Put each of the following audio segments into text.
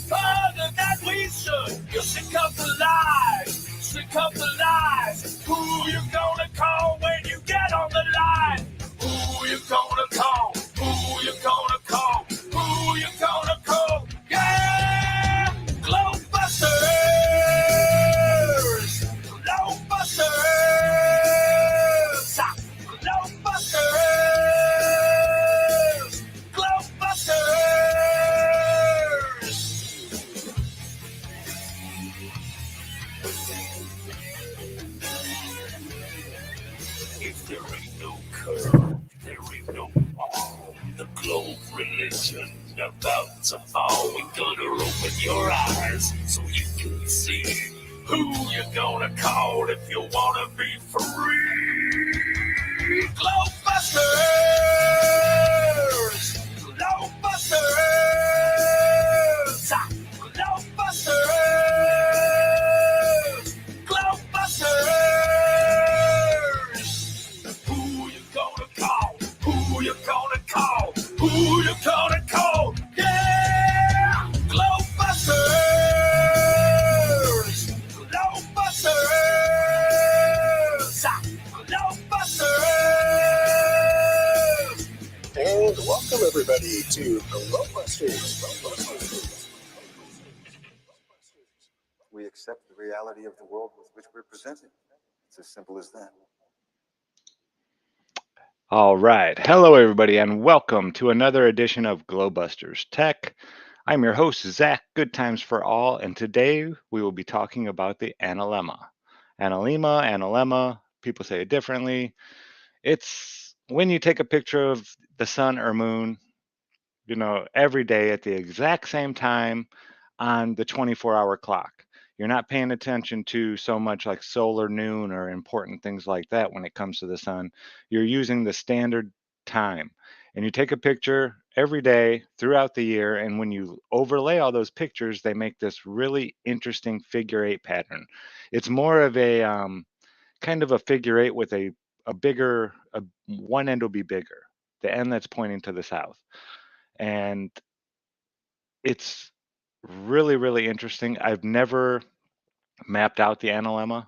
harder than we should. You sick of the lies, sick of the lies. Who you gonna call when you get on the line? Who you gonna call? Who you gonna call? Who you gonna call? Yeah, GLOBEBUSTers, GLOBEBUSTers, GLOBEBUSTers, GLOBEBUSTers. If there ain't no curve, there ain't no fall. The globe religion about to fall. We're gonna open your eyes so you can see who you gonna call if you wanna be free. GLOBEBUSTers, GLOBEBUSTers, GLOBEBUSTers, GLOBEBUSTers. Who you gonna call? Who you gonna call? Who you gonna call? Yeah, GLOBEBUSTers, GLOBEBUSTers, GLOBEBUSTers. And welcome everybody to GLOBEBUSTers. We accept the reality of the world with which we're presented. It's as simple as that. All right. Hello, everybody, and welcome to another edition of GLOBEBUSTers Tech. I'm your host, Zach, Good Times for All, and today we will be talking about the Analemma. Analemma, people say it differently. It's when you take a picture of the sun or moon, every day at the exact same time on the 24-hour clock. You're not paying attention to so much like solar noon or important things like that when it comes to the sun. You're using the standard time. And you take a picture every day throughout the year. And when you overlay all those pictures, they make this really interesting figure eight pattern. It's more of a kind of a figure eight with a bigger, one end will be bigger, the end that's pointing to the south. And it's really, really interesting. I've never mapped out the Analemma.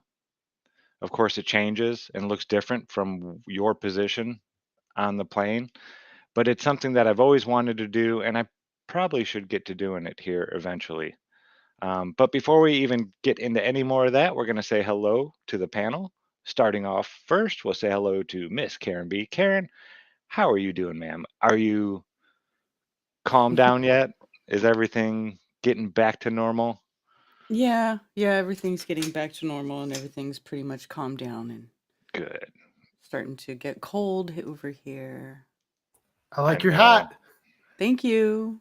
Of course, it changes and looks different from your position on the plane, but it's something that I've always wanted to do, and I probably should get to doing it here eventually. But before we even get into any more of that, we're going to say hello to the panel. Starting off first, we'll say hello to Miss Karen B. Karen, how are you doing, ma'am? Are you calmed down yet? Is everything getting back to normal? Yeah, everything's getting back to normal and everything's pretty much calmed down and Good. starting to get cold over here. I like I your know. hat. Thank you.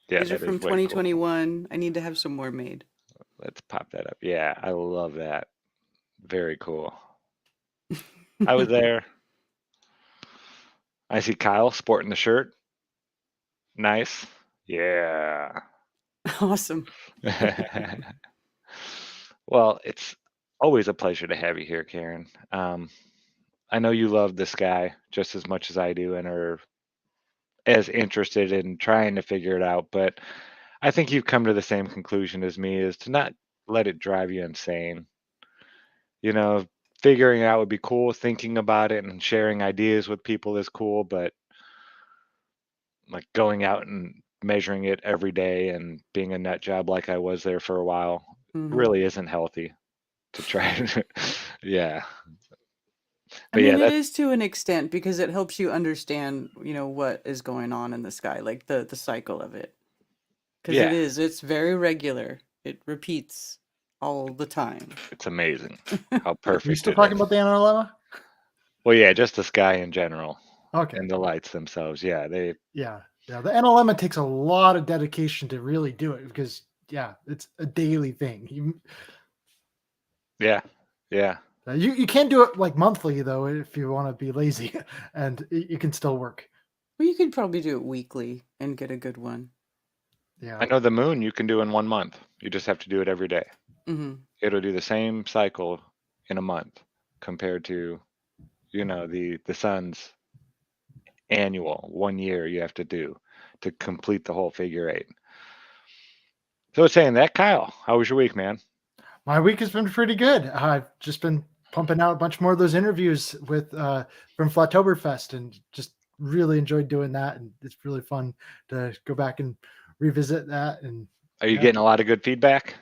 Yeah, These are that from is way cool. 2021. I need to have some more made. Let's pop that up. Yeah, I love that. Very cool. I was there. I see Kyle sporting the shirt. Nice. Yeah. Awesome. Well, it's always a pleasure to have you here, Karen. I know you love the sky just as much as I do and are as interested in trying to figure it out, but I think you've come to the same conclusion as me, is to not let it drive you insane. Figuring it out would be cool, thinking about it and sharing ideas with people is cool, but like going out and measuring it every day and being a nut job like I was there for a while really isn't healthy to try to, yeah. I mean, yeah, it is to an extent because it helps you understand, what is going on in the sky, like the cycle of it. Because Yeah. it's very regular. It repeats all the time. It's amazing how Are perfect you still it talking is. about the Analemma? Well, yeah, just the sky in general Okay. and the lights themselves. Yeah, Yeah. The Analemma takes a lot of dedication to really do it because, it's a daily thing. yeah. You can't do it like monthly though if you want to be lazy, and you can still work. Well, you could probably do it weekly and get a good one. Yeah. I know the moon you can do in 1 month. You just have to do it every day. It'll do the same cycle in a month compared to, the sun's annual 1 year you have to do to complete the whole figure eight. So saying that, Kyle, how was your week, man? My week has been pretty good. I've just been pumping out a bunch more of those interviews with from Flawtoberfest, and just really enjoyed doing that. And it's really fun to go back and revisit that. And Are you yeah, getting a lot of good feedback?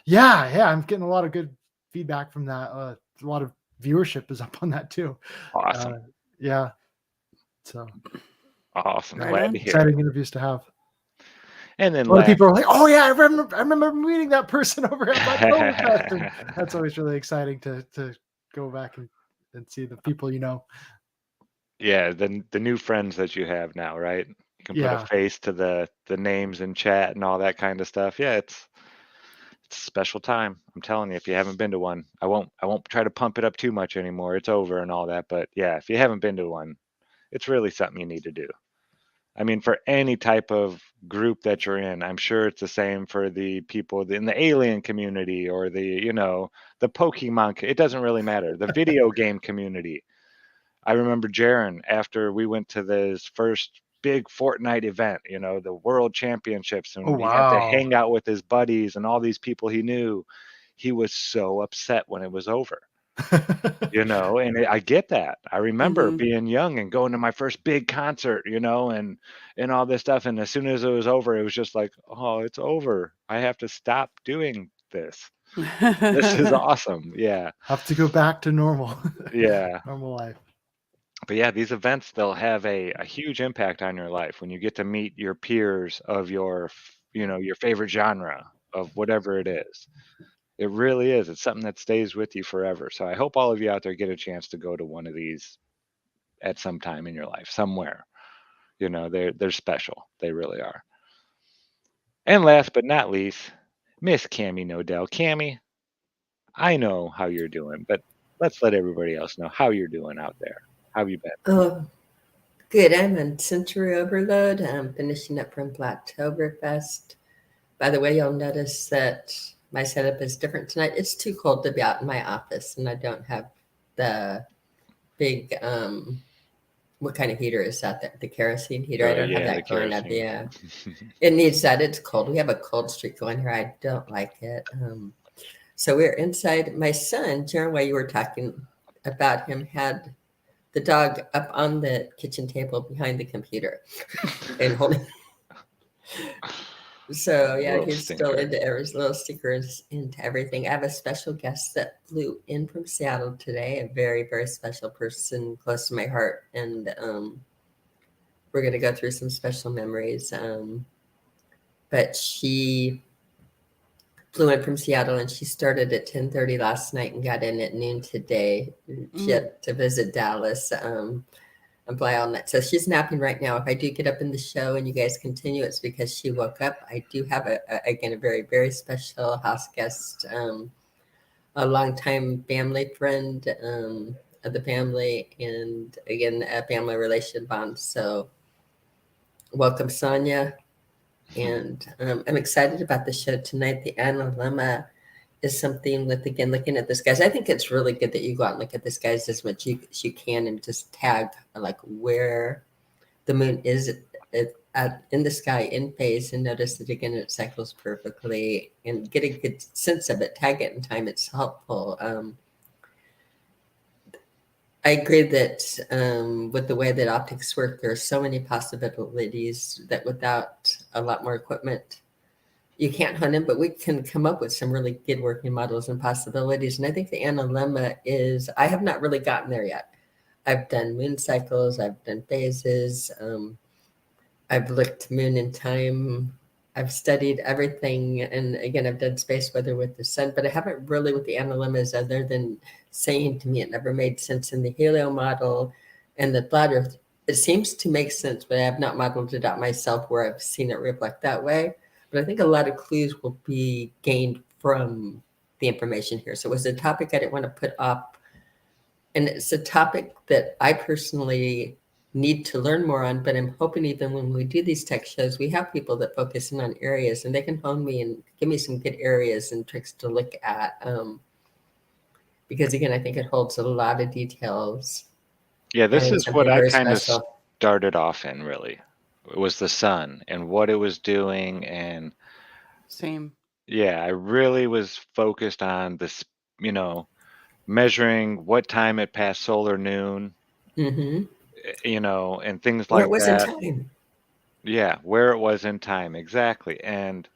yeah, I'm getting a lot of good feedback from that. A lot of viewership is up on that too. Awesome. Yeah, so Awesome. Right Glad on. to hear it. exciting interviews to have. And then A lot of last, people are like, "Oh yeah, I remember meeting that person over at Flawtoberfest," and that's always really exciting to go back and see the people you know. yeah, the new friends that you have now, right? You can put a Yeah, face to the names in chat and all that kind of stuff. Yeah, it's a special time. I'm telling you, if you haven't been to one, I won't try to pump it up too much anymore. It's over and all that. But yeah, if you haven't been to one, it's really something you need to do. I mean, for any type of group that you're in, I'm sure it's the same for the people in the alien community or the Pokemon. It doesn't really matter. The video game community. I remember Jaron after we went to this first big Fortnite event, the World Championships, oh and he got to wow. hang out with his buddies and all these people he knew. He was so upset when it was over. And I get that. I remember Mm-hmm. being young and going to my first big concert, and all this stuff. And as soon as it was over, it was just like, oh, it's over. I have to stop doing this. This is awesome. Yeah. Have to go back to normal. Yeah. Normal life. But yeah, these events, they'll have a huge impact on your life when you get to meet your peers of your favorite genre of whatever it is. It really is. It's something that stays with you forever. So I hope all of you out there get a chance to go to one of these at some time in your life, somewhere. They're special. They really are. And last but not least, Miss Cammy Nodell. Cammy, I know how you're doing, but let's let everybody else know how you're doing out there. How have you been? Oh, good. I'm on sensory overload. I'm finishing up from Blacktoberfest. By the way, you'll notice that my setup is different tonight. It's too cold to be out in my office, and I don't have the big what kind of heater is that? The kerosene heater. I don't have Yeah, the that going up. kerosene. Yeah, it needs that. It's cold. We have a cold streak going here. I don't like it. So we're inside. My son, Jaron, while you were talking about him, had the dog up on the kitchen table behind the computer and holding. So yeah, Little he's still stinker. into every little stickers into everything. I have a special guest that flew in from Seattle today, a very, very special person close to my heart. And we're gonna go through some special memories. But she flew in from Seattle and she started at 10:30 last night and got in at noon today. She had to visit Dallas. And fly all night. So she's napping right now. If I do get up in the show and you guys continue, it's because she woke up. I do have again a very, very special house guest, a longtime family friend of the family, and again a family relation bond. So welcome, Sonia. And I'm excited about the show tonight. The Analemma is something with, again, looking at the skies. I think it's really good that you go out and look at the skies as much as you can and just tag like where the moon is in the sky in phase, and notice that again it cycles perfectly and get a good sense of it. Tag it in time. It's helpful. I agree that with the way that optics work, there are so many possibilities that without a lot more equipment, you can't hunt them, but we can come up with some really good working models and possibilities. And I think the Analemma is, I have not really gotten there yet. I've done moon cycles, I've done phases, I've looked moon in time, I've studied everything. And again, I've done space weather with the sun, but I haven't really with the Analemmas other than saying to me it never made sense in the helio model and the flat earth. It seems to make sense, but I have not modeled it out myself where I've seen it reflect that way. But I think a lot of clues will be gained from the information here. So it was a topic I didn't want to put up. And it's a topic that I personally need to learn more on, but I'm hoping even when we do these tech shows, we have people that focus in on areas and they can phone me and give me some good areas and tricks to look at. Because again, I think it holds a lot of details. Yeah, this is what I kind of special. started off in, really. It was the sun and what it was doing and Same. Yeah, I really was focused on this, you know, measuring what time it passed solar noon, Mm-hmm. you know, and things Where it like was in that. time. Yeah, where it was in time, exactly. And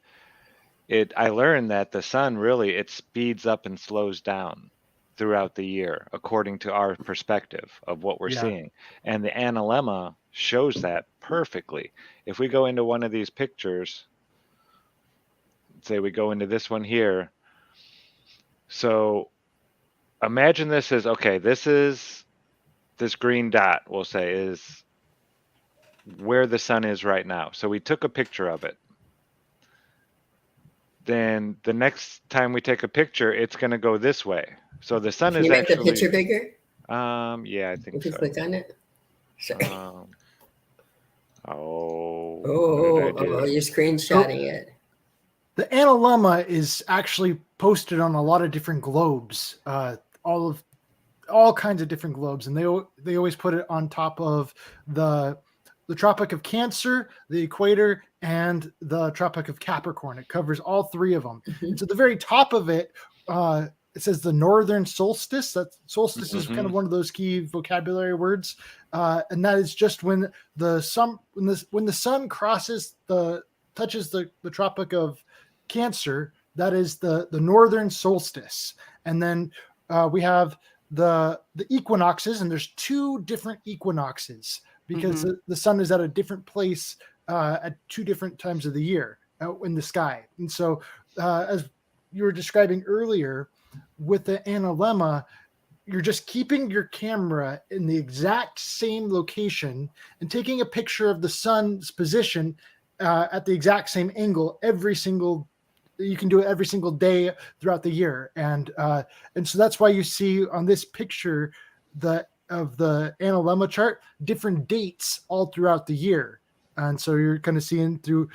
I learned that the sun really, it speeds up and slows down throughout the year according to our perspective of what we're Yeah. seeing. And the analemma shows that perfectly. If we go into one of these pictures, say we go into this one here. So imagine this is, okay, this green dot, we'll say, is where the sun is right now. So we took a picture of it. Then the next time we take a picture, it's going to go this way. So the sun Can is you make the actually, picture bigger yeah, I think if you so. click on it? Sorry. What did I do? You're screenshotting it. The Analemma is actually posted on a lot of different globes, all kinds of different globes, and they always put it on top of the Tropic of Cancer, the Equator, and the Tropic of Capricorn. It covers all three of them. Mhm. And so the very top of it, it says the northern solstice. That solstice is kind of one of those key vocabulary words, and that is just when the sun crosses touches the Tropic of Cancer. That is the northern solstice. And then we have the equinoxes, and there's two different equinoxes because the sun is at a different place at two different times of the year out in the sky. And so as you were describing earlier with the Analemma, you're just keeping your camera in the exact same location and taking a picture of the sun's position at the exact same angle you can do it every single day throughout the year. And so that's why you see on this picture of the Analemma chart different dates all throughout the year. And so you're kind of seeing through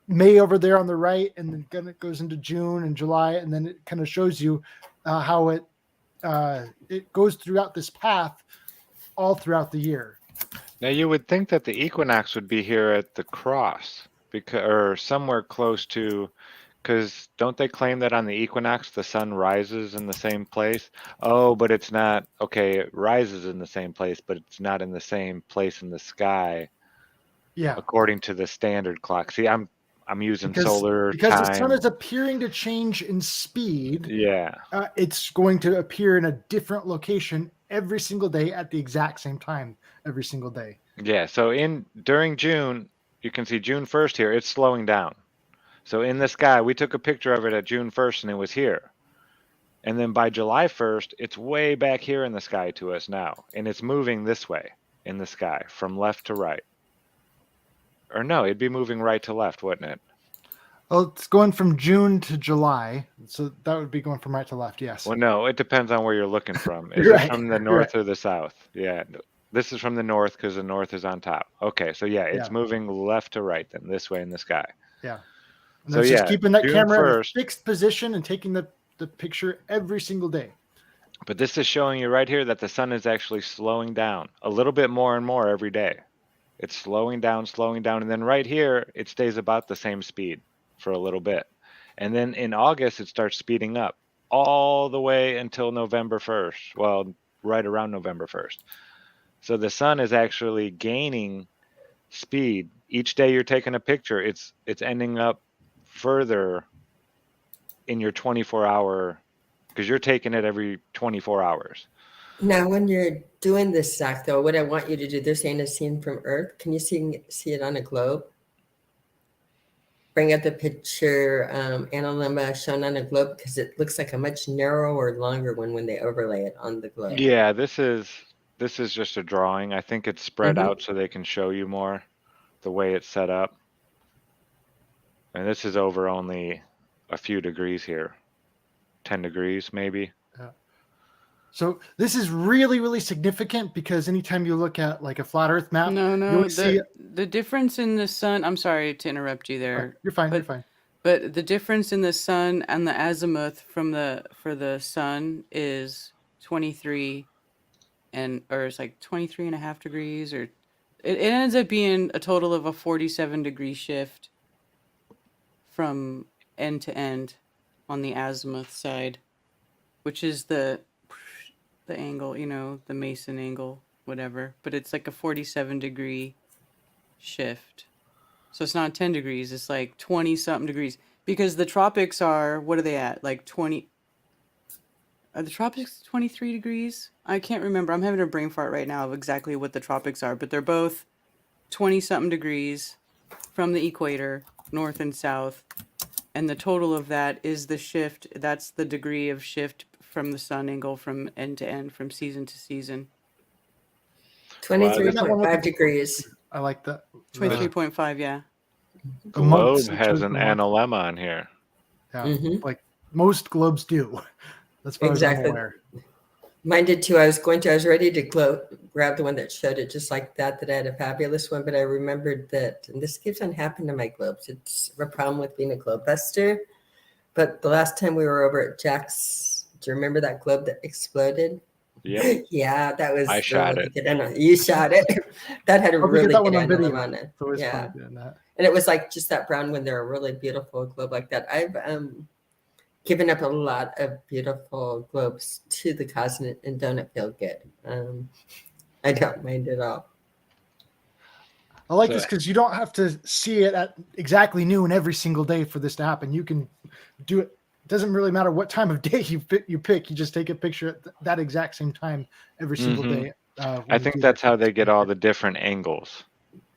May over there on the right, and then it goes into June and July, and then it kind of shows you how it goes throughout this path all throughout the year. Now you would think that the equinox would be here at the cross, or somewhere close to, because don't they claim that on the equinox the sun rises in the same place? Oh, but it's not. Okay, it rises in the same place, but it's not in the same place in the sky. Yeah, according to the standard clock. See, I'm using solar because time. the sun is appearing to change in speed. Yeah. It's going to appear in a different location every single day at the exact same time every single day. Yeah. So during June, you can see June 1st here. It's slowing down. So in the sky, we took a picture of it at June 1st, and it was here. And then by July 1st, it's way back here in the sky to us now, and it's moving this way in the sky from left to right. Or no, it'd be moving right to left, wouldn't it? Well, it's going from June to July, so that would be going from right to left. Yes. Well, no, it depends on where you're looking from. Is Right, it from the north or the south? Yeah, this is from the north because the north is on top. Okay, so yeah, it's moving left to right then, this way in the sky. Yeah. And So that's just yeah, keeping that June camera in a 1st. fixed position and taking the picture every single day. But this is showing you right here that the sun is actually slowing down a little bit more and more every day. It's slowing down, and then right here, it stays about the same speed for a little bit. And then in August, it starts speeding up all the way until November 1st. Well, right around November 1st. So the sun is actually gaining speed. Each day you're taking a picture, it's ending up further in your 24-hour, because you're taking it every 24 hours. Now, when you're doing this, Zach, though, what I want you to do, they're saying a scene from Earth. Can you see it on a globe? Bring up the picture, Analemma shown on a globe, because it looks like a much narrower, longer one when they overlay it on the globe. Yeah, this is just a drawing. I think it's spread out so they can show you more the way it's set up. And this is over only a few degrees here, 10 degrees maybe. So this is really, really significant because anytime you look at like a flat Earth map, No, the difference in the sun. I'm sorry to interrupt you there. You're fine. But, You're fine. But the difference in the sun and the azimuth for the sun is 23 or it's like 23 and a half degrees, or it ends up being a total of a 47 degree shift. from end to end on the azimuth side, which is the angle, the Mason angle, whatever. But it's like a 47-degree shift. So it's not 10 degrees, it's like 20-something degrees. Because the tropics are, what are they at? Like 20... Are the tropics 23 degrees? I can't remember. I'm having a brain fart right now of exactly what the tropics are. But they're both 20-something degrees from the equator, north and south. And the total of that is the shift. That's the degree of shift from the sun angle from end to end, from season to season. 23.5 degrees. I like that. 23.5, yeah. Globe has an analemma on here. Yeah, like most globes do. That's far as I'm aware. Mine did too. I was ready to grab the one that showed it just like that I had a fabulous one, but I remembered that, and this keeps on happening to my globes. It's a problem with being a globebuster. But the last time we were over at Jack's, do you remember that globe that exploded? Yeah. Yeah, that was. I shot it. You shot it. That had a really good analemma on it. So it's fun doing that. And it was like just that brown when they're a really beautiful globe like that. I've given up a lot of beautiful globes to the cause and don't feel good. I don't mind at all. I like this because you don't have to see it at exactly noon every single day for this to happen. You can do it. It doesn't really matter what time of day you pick. You just take a picture at that exact same time every single day. I think that's how they get all the different angles.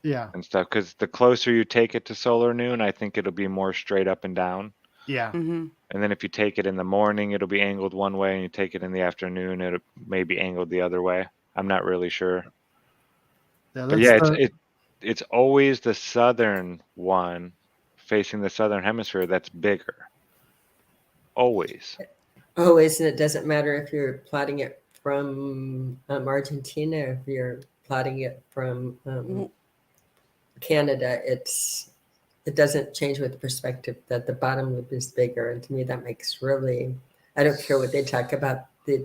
Yeah. And stuff, because the closer you take it to solar noon, I think it'll be more straight up and down. Yeah. Mm-hmm. And then if you take it in the morning, it'll be angled one way, and you take it in the afternoon, it may be angled the other way. I'm not really sure. Yeah, but yeah, it's always the southern one facing the southern hemisphere that's bigger. Always. Always, and it doesn't matter if you're plotting it from Argentina, if you're plotting it from Canada, it doesn't change with the perspective that the bottom loop is bigger. And to me, that makes really, I don't care what they talk about, the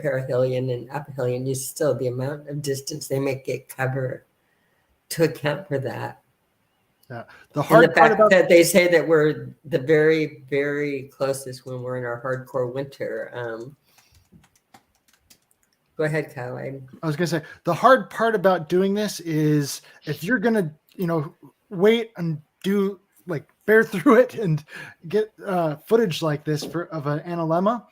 perihelion and aphelion, you still, the amount of distance they make it cover to account for that. Yeah. The hard part about that they say that we're the very, very closest when we're in our hardcore winter. Go ahead, Kyle. I was going to say, the hard part about doing this is if you're going to, wait and do bear through it and get footage like this of an analemma,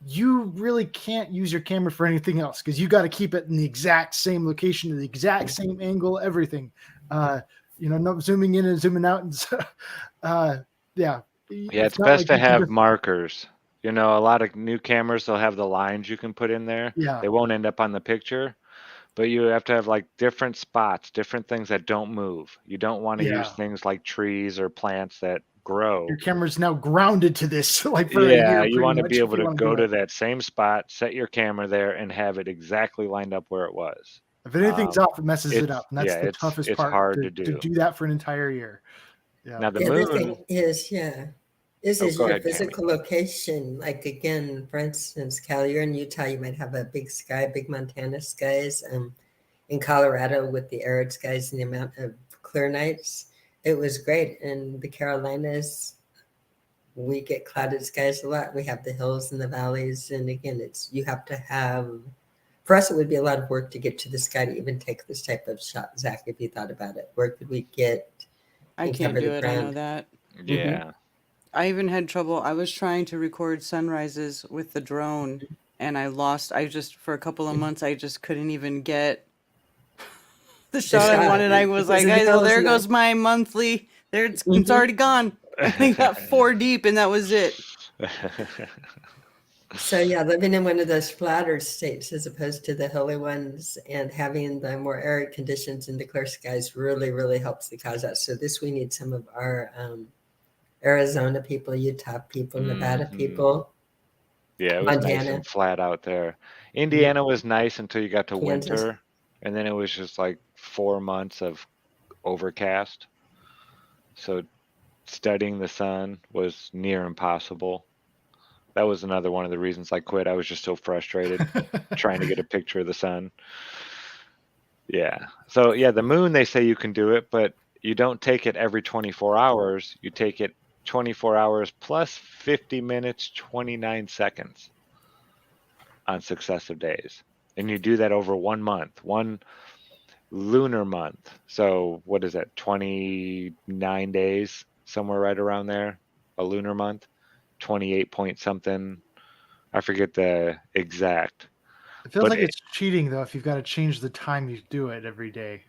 you really can't use your camera for anything else because you got to keep it in the exact same location, the exact same angle, everything. No zooming in and zooming out. And yeah, it's best to have markers. A lot of new cameras, they'll have the lines you can put in there. Yeah. They won't end up on the picture. But you have to have different spots, different things that don't move. You don't want to use things like trees or plants that grow. Your camera's now grounded to this. For a year, you want to be able to go to that same spot, set your camera there, and have it exactly lined up where it was. If anything's off, it messes it up. And that's the toughest part. It's hard to do that for an entire year. Yeah. Now the other thing is your physical Tammy. location. Like again, for instance, Cal, you're in Utah, you might have a big sky, big Montana skies. In Colorado with the arid skies and the amount of clear nights, it was great. In the Carolinas, we get clouded skies a lot. We have the hills and the valleys. And again, you have to have, for us, it would be a lot of work to get to the sky to even take this type of shot. Zach, if you thought about it, where could we get? I can't do it. I know that. Yeah. Mm-hmm. I even had trouble. I was trying to record sunrises with the drone and for a couple of months, I just couldn't even get the shot I wanted. I was like, guys, well, there goes my monthly. It's already gone. I think got 4 deep and that was it. So yeah, living in one of those flatter states as opposed to the hilly ones and having the more arid conditions in the clear skies really, really helps the cause out. So we need some of our Arizona people, Utah people, Nevada people. Yeah, it was Montana. nice and flat out there. Indiana was nice until you got to Kansas. winter, and then it was just 4 months of overcast. So studying the sun was near impossible. That was another one of the reasons I quit. I was just so frustrated trying to get a picture of the sun. Yeah. So yeah, the moon, they say you can do it, but you don't take it every 24 hours. You take it 24 hours plus 50 minutes, 29 seconds on successive days. And you do that over 1 month, one lunar month. So what is that, 29 days, somewhere right around there, a lunar month, 28 point something. I forget the exact. It feels But like it's cheating though if you've got to change the time you do it every day.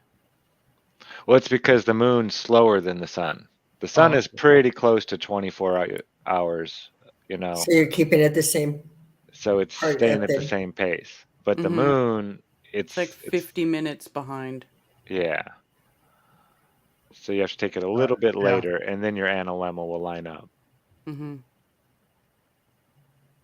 Well, it's because the moon's slower than the sun. The sun Oh, is pretty close to 24 hours, So you're keeping it the same. so it's Part staying of at the the- same pace. But the Mhm. moon, It's like 50 minutes behind. yeah. So you have to take it a little bit later, and then your analemma will line up. Mm-hmm.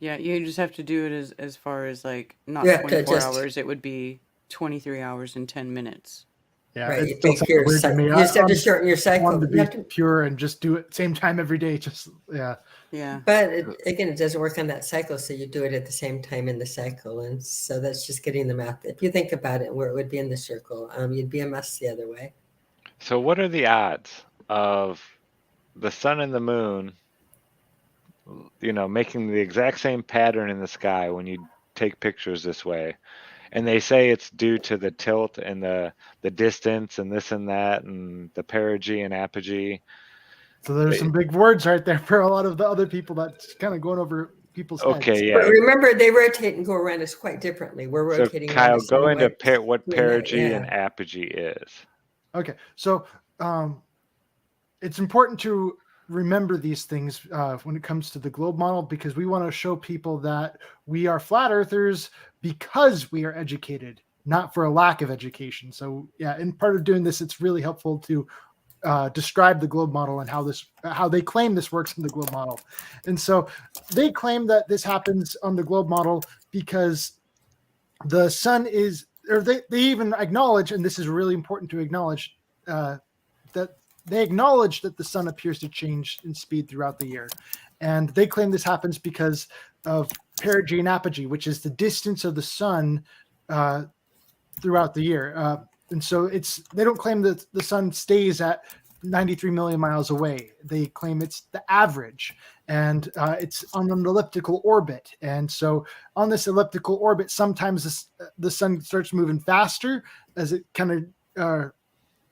Yeah, you just have to do it as far as like not You have to 24 adjust. hours. It would be 23 hours and 10 minutes. yeah. Right, It you still make sounds your weird to cycle. me. You just have to I'm shorten your cycle. wanting to You be have to, pure and just do it same time every day. Just yeah. Yeah. but again, it doesn't work on that cycle. So you do it at the same time in the cycle, and so that's just getting the math. If you think about it, where it would be in the circle, you'd be a mess the other way. So what are the odds of the sun and the moon, making the exact same pattern in the sky when you take pictures this way? And they say it's due to the tilt and the distance and this and that and the perigee and apogee. So there's some big words right there for a lot of the other people that's kind of going over people's heads. Okay, But yeah. remember, they rotate and go around us quite differently. We're So rotating around Kyle, us go anyway. into what Doing that, perigee and yeah. apogee is. Okay, so it's important to remember these things when it comes to the globe model, because we want to show people that we are flat earthers because we are educated, not for a lack of education. So yeah, in part of doing this, it's really helpful to describe the globe model and how they claim this works in the globe model. And so they claim that this happens on the globe model because the sun is, or they even acknowledge, and this is really important to acknowledge, that they acknowledge that the sun appears to change in speed throughout the year. And they claim this happens because of perigee and apogee, which is the distance of the sun throughout the year. And so they don't claim that the sun stays at 93 million miles away. They claim it's the average, and it's on an elliptical orbit. And so on this elliptical orbit, sometimes the sun starts moving faster as it kind of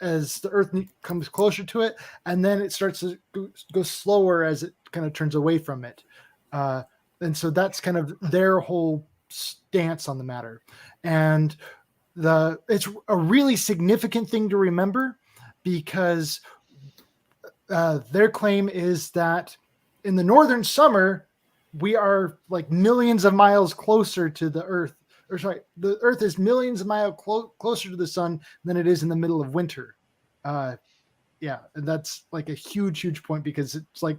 as the Earth comes closer to it, and then it starts to go slower as it kind of turns away from it. And so that's kind of their whole stance on the matter. And it's a really significant thing to remember, because their claim is that in the northern summer, we are like millions of miles closer to the Earth. Or sorry, the Earth is millions of miles closer to the sun than it is in the middle of winter. Yeah, and that's like a huge point, because it's like,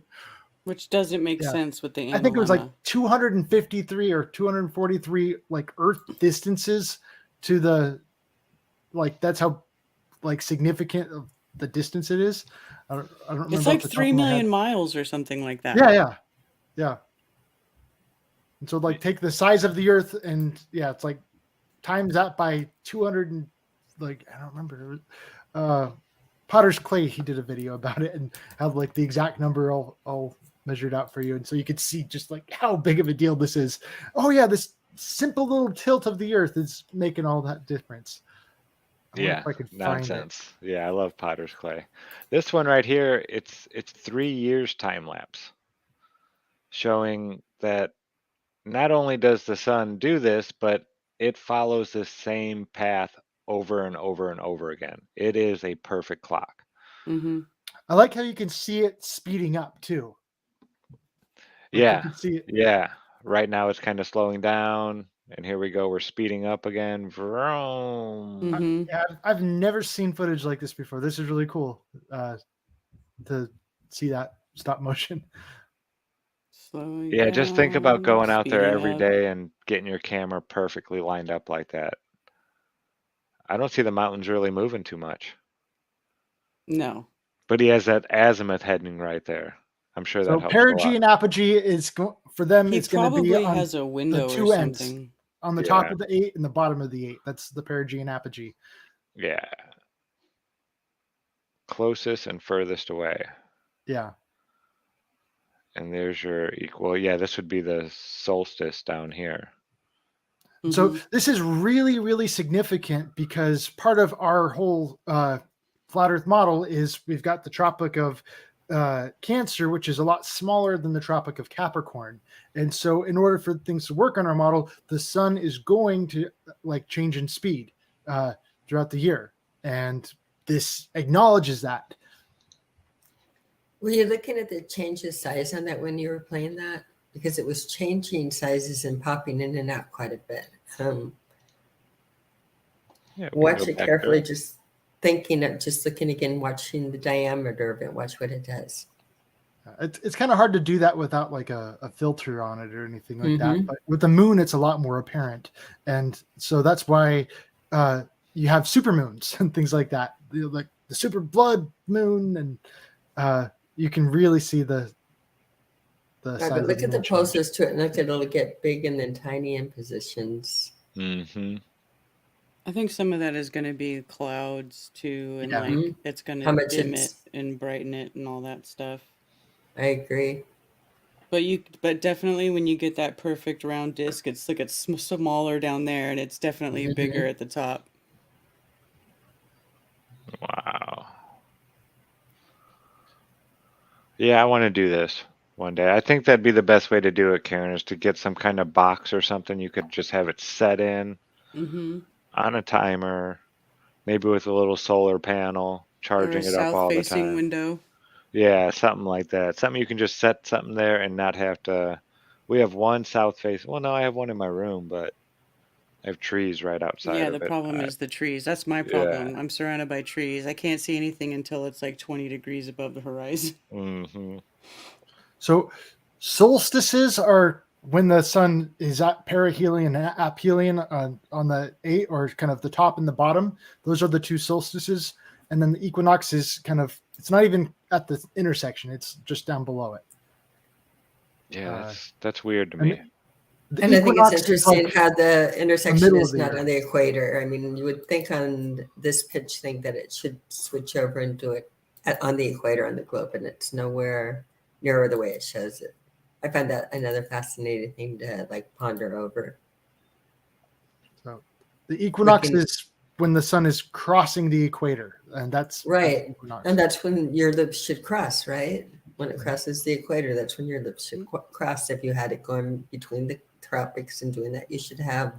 which doesn't make sense with the analemma. I think it was like 253 or 243 like Earth distances to the, like, that's how like significant of the distance it is. I don't remember. It's like 3 million miles or something like that. Yeah. And so like take the size of the Earth and it's like times that by 200 and like, I don't remember. Potter's Clay, he did a video about it and have like the exact number all measured out for you. And so you could see just like how big of a deal this is. Oh yeah, this simple little tilt of the Earth is making all that difference. Yeah, nonsense. Yeah, I love Potter's Clay. This one right here, it's 3 years time lapse, showing that not only does the sun do this, but it follows the same path over and over and over again. It is a perfect clock. Mm-hmm. I like how you can see it speeding up too. Like yeah, you can see it. Yeah. Right now it's kind of slowing down. And here we go. We're speeding up again. Mm-hmm. I've never seen footage like this before. This is really cool to see that stop motion. Slowing Yeah, just think about going out there speeding every up. day and getting your camera perfectly lined up like that. I don't see the mountains really moving too much. No. But he has that azimuth heading right there. I'm sure that So helps a lot. perigee and apogee is for them. He It's going to be probably on has a window the two or ends, something. on the top of the 8 and the bottom of the 8. That's the perigee and apogee. Yeah. closest and furthest away. Yeah. And there's your equal. Yeah, this would be the solstice down here. So this is really, really significant because part of our whole flat Earth model is we've got the Tropic of Cancer, which is a lot smaller than the Tropic of Capricorn. And so in order for things to work on our model, the sun is going to like change in speed throughout the year. And this acknowledges that. Were you looking at the change of size on that when you were playing that? Because it was changing sizes and popping in and out quite a bit. Yeah, we can Watch go it back carefully, there. just thinking of, just looking again, watching the diameter of it, watch what it does. It's kind of hard to do that without like a filter on it or anything like that. Mhm. But with the moon, it's a lot more apparent. And so that's why you have supermoons and things like that. Like the super blood moon, and you can really see the Right, size but of look the at the moon change. pulses to it, and look, it'll get big and then tiny in positions. Mm-hmm. I think some of that is going to be clouds too, and Yeah. like it's going How to much dim it it's- and brighten it and all that stuff. I agree. But definitely when you get that perfect round disc, it's like it's smaller down there, and it's definitely Mhm. bigger at the top. Wow. Yeah, I want to do this one day. I think that'd be the best way to do it, Karen, is to get some kind of box or something you could just have it set in Mm-hmm. on a timer, maybe with a little solar panel, Or charging a it up all the south-facing time. window. Yeah, something like that. Something you can just set something there and not have to. We have one south face. Well, no, I have one in my room, but I have trees right outside Yeah, of the it. problem is the trees. That's my Yeah. problem. I'm surrounded by trees. I can't see anything until it's like 20 degrees above the horizon. Mm-hmm. So solstices are when the sun is at perihelion and aphelion on the 8, or kind of the top and the bottom. Those are the two solstices. And then the equinox is kind of, it's not even at the intersection. It's just down below it. Yeah, that's weird to and me. The And I think it's equinox is interesting like how the intersection middle of is the not year. on the equator. I mean, you would think on this pitch thing that it should switch over and do it on the equator on the globe, and it's nowhere near the way it shows it. I find that another fascinating thing to like ponder over. So the equinox Looking- is when the sun is crossing the equator, and that's Right. equinox. And that's when your lips should cross, right? When it crosses the equator, that's when your lips should cross. If you had it going between the tropics and doing that, you should have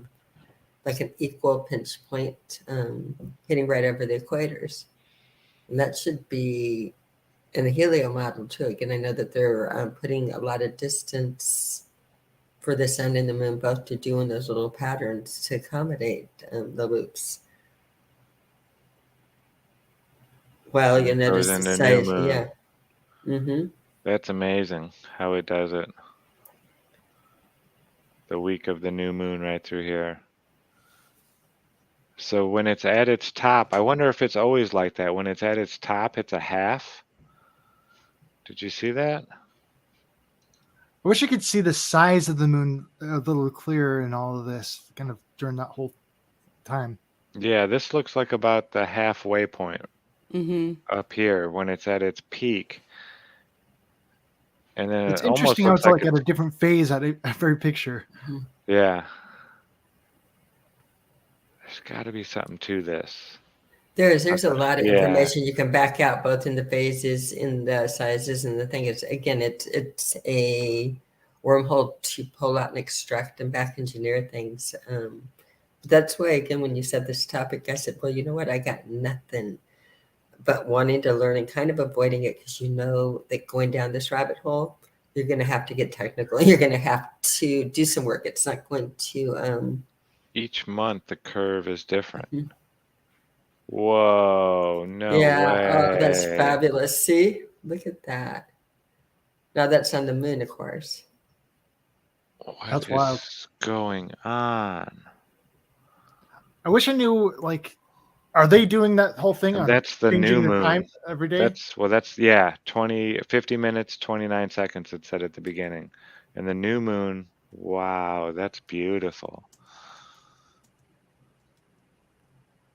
like an equal pinch point hitting right over the equators. And that should be in the helio model too. Again, I know that they're putting a lot of distance for the sun and the moon both to do in those little patterns to accommodate the loops. Well, you notice in the the size, new moon. yeah. Mm-hmm. That's amazing how it does it. The week of the new moon right through here. So when it's at its top, I wonder if it's always like that. When it's at its top, it's a half. Did you see that? I wish you could see the size of the moon a little clearer in all of this, kind of during that whole time. Yeah, this looks like about the halfway point Mm-hmm. up here when it's at its peak. And then It's it almost interesting how looks it's like like at a different phase at every picture. yeah. There's got to be something to this. There's a lot of Yeah. information you can back out both in the phases, in the sizes, and the thing is, again, it's a wormhole to pull out and extract and back engineer things. That's why, again, when you said this topic, I said, well, you know what? I got nothing but wanting to learn and kind of avoiding it because you know that going down this rabbit hole, you're going to have to get technical. You're going to have to do some work. It's not going to. Each month the curve is different. Mhm. Whoa, no Yeah, way. oh, that's fabulous. See, look at that. Now that's on the moon, of course. What wild. is going on? I wish I knew, like, are they doing that whole thing And on that's the changing new the moon. time every day? That's 50 minutes, 29 seconds it said at the beginning. And the new moon, wow, that's beautiful.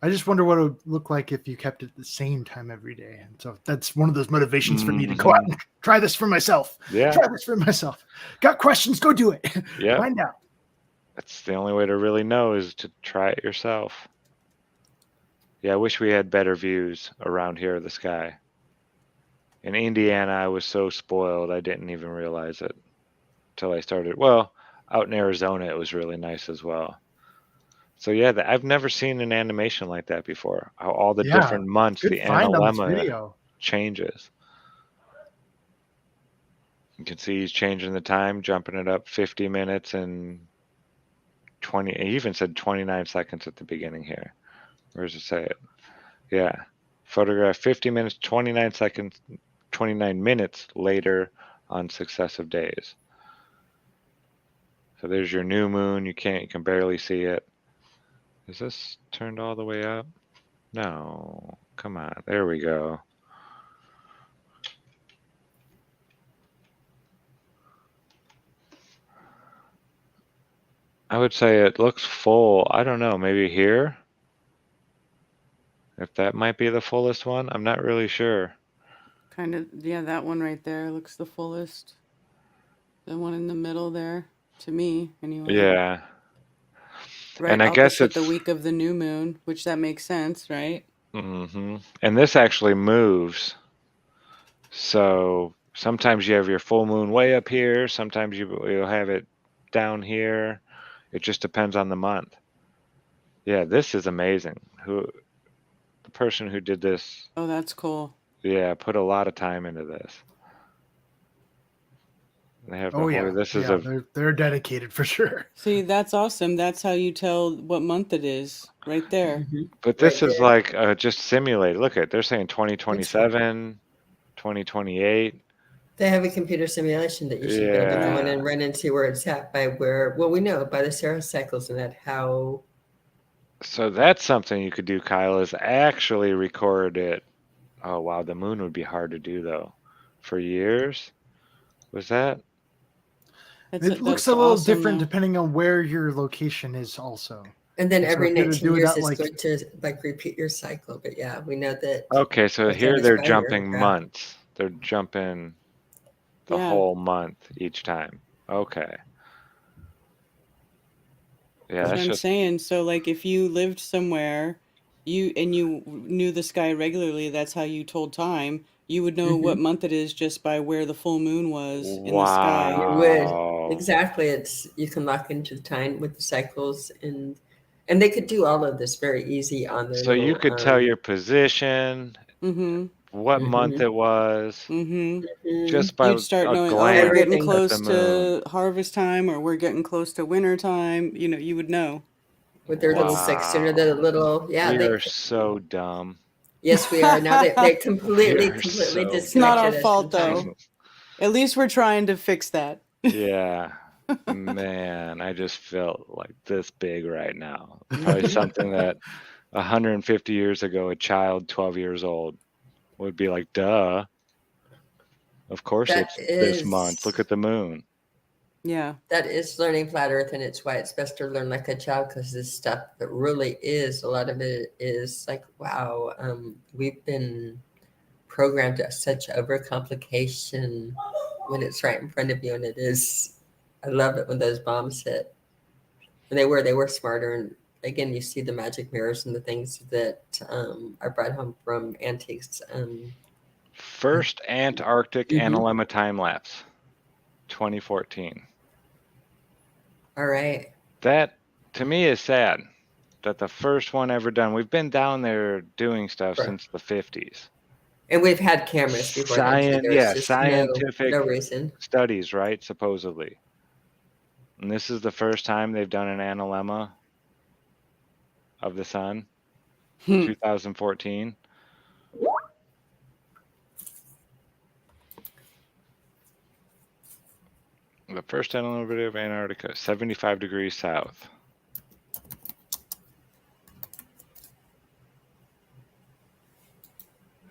I just wonder what it would look like if you kept it the same time every day. And so that's one of those motivations for me to go out and try this for myself. Yeah. Try this for myself. Got questions? Go do it. Yeah. Find out. That's the only way to really know, is to try it yourself. Yeah, I wish we had better views around here of the sky. In Indiana, I was so spoiled, I didn't even realize it until I started. Well, out in Arizona, it was really nice as well. So yeah, I've never seen an animation like that before. How all the different months Good the find on this Analemma video. changes. You can see he's changing the time, jumping it up 50 minutes and 20. He even said 29 seconds at the beginning here. Where does it say it? Yeah. Photograph 50 minutes, 29 seconds, 29 minutes later on successive days. So there's your new moon. You can barely see it. Is this turned all the way up? No. Come on. There we go. I would say it looks full. I don't know. Maybe here? If that might be the fullest one? I'm not really sure. Kind of, yeah, that one right there looks the fullest. The one in the middle there, to me, anyway. Yeah. Right And I guess opposite it's the week of the new moon, which that makes sense, right? Mm-hmm. And this actually moves. So sometimes you have your full moon way up here. Sometimes you'll have it down here. It just depends on the month. Yeah, this is amazing. The person who did this, Oh, that's cool. yeah, put a lot of time into this. They have They're dedicated for sure. See, that's awesome. That's how you tell what month it is, right there. Mm-hmm. But this Right is there. like just simulated. Look at, they're saying 2027, 2028. They have a computer simulation that you should be able to go in Yeah. and run and see where it's at by where, well, we know by the Sarah cycles and that how. So that's something you could do, Kyle, is actually record it. Oh, wow. The moon would be hard to do, though. For years? Was that? It looks That's a little awesome, different though. depending on where your location is also. And then So every if you're to 19 do years that, it's like- going to like repeat your cycle. But yeah, we know that. Okay, so That's here always they're by your jumping graph. months. They're jumping the Yeah. whole month each time. Okay. Yeah, That's that's what I'm just saying. So, like, if you lived somewhere, you knew the sky regularly, that's how you told time. You would know what month it is just by where the full moon was in the sky. You would. wow. Exactly. You can lock into the time with the cycles and they could do all of this very easy on their So you little, could tell your position, Mm-hmm. what month it was, Mm-hmm. just by You'd start a knowing, oh, glance we're getting Everything. at the close moon. to harvest time, or we're getting close to winter time. You know, you would know. With their little section or their little, yeah, We they. are so dumb. Yes, we are. Now they completely We are so disconnected It's not our us fault, from time. though. At least we're trying to fix that. Yeah. Man, I just felt like this big right now. Probably something that 150 years ago, a child 12 years old would be like, duh. Of course That it's this month. Look at the moon. Yeah. That is learning flat earth, and it's why it's best to learn like a child, because this stuff that really is, a lot of it is like, wow, we've been programmed to such overcomplication when it's right in front of you, and it is. I love it when those bombs hit. And they were smarter, and again, you see the magic mirrors and the things that I brought home from antiques. First Antarctic Mhm. Analemma time lapse, 2014. All right. That to me is sad that the first one ever done. We've been down there doing stuff Right. since the 50s. And we've had cameras before then too. There's just scientific no reason. studies, right? Supposedly. And this is the first time they've done an analemma of the sun, 2014. The first analemma video of Antarctica, 75 degrees south.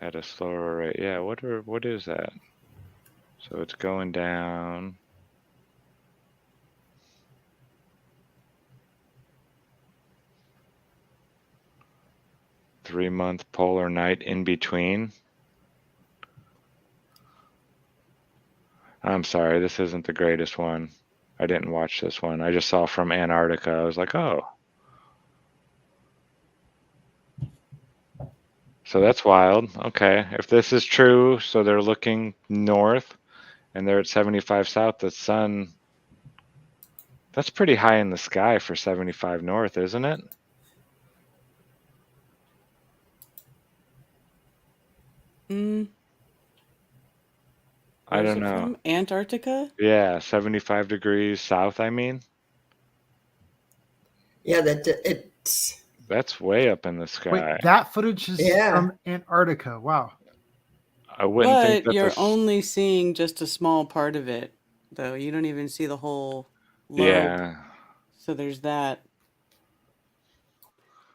At a slower rate. Yeah, what is that? So it's going down. 3-month polar night in between. I'm sorry, this isn't the greatest one. I didn't watch this one. I just saw from Antarctica. I was like, oh. So that's wild. Okay. If this is true, so they're looking north and they're at 75 south, the sun, that's pretty high in the sky for 75 north, isn't it? I Where's don't it know. from? Antarctica? Yeah, 75 degrees south, I mean. Yeah, it's That's way up in the sky. Wait, that footage is from Antarctica. Wow. I wouldn't think But that you're this. only seeing just a small part of it, though. You don't even see the whole lobe. Yeah. So there's that.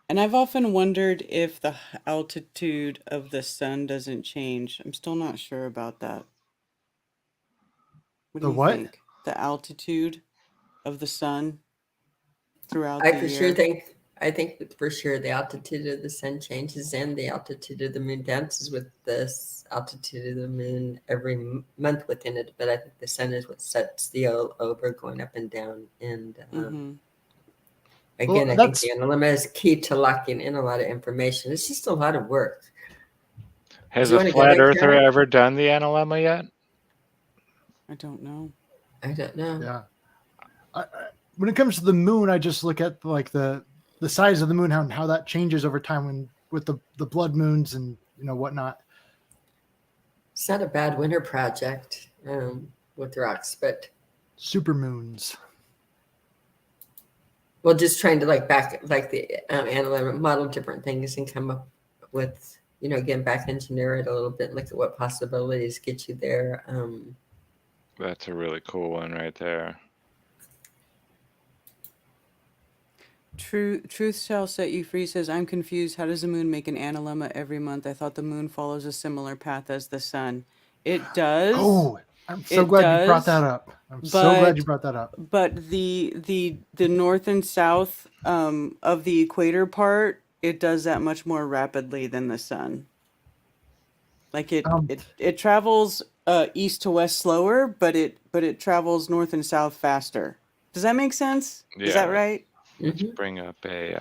And I've often wondered if the altitude of the sun doesn't change. I'm still not sure about that. What do The you what? think? The altitude of the sun throughout I the for year? sure think for sure the altitude of the sun changes and the altitude of the moon dances with this altitude of the moon every month within it. But I think the sun is what sets the over going up and down. And again, I think the Analemma is key to locking in a lot of information. It's just a lot of work. Has a flat earther ever done the Analemma yet? I don't know. I don't know. Yeah. When it comes to the moon, I just look at like the size of the moon, how that changes over time with the blood moons and whatnot. It's not a bad winter project with rocks, but super moons. Well, just trying to the Analemma model different things and come up with again back engineer it a little bit, look at what possibilities get you there. That's a really cool one right there. Truth shall set you free says, I'm confused. How does the moon make an analemma every month? I thought the moon follows a similar path as the sun. It does. Oh, I'm so glad you brought that up. So glad you brought that up. But the north and south of the equator part, it does that much more rapidly than the sun. Like it travels east to west slower, but it travels north and south faster. Does that make sense? Yeah. Is that right? Let's bring up a.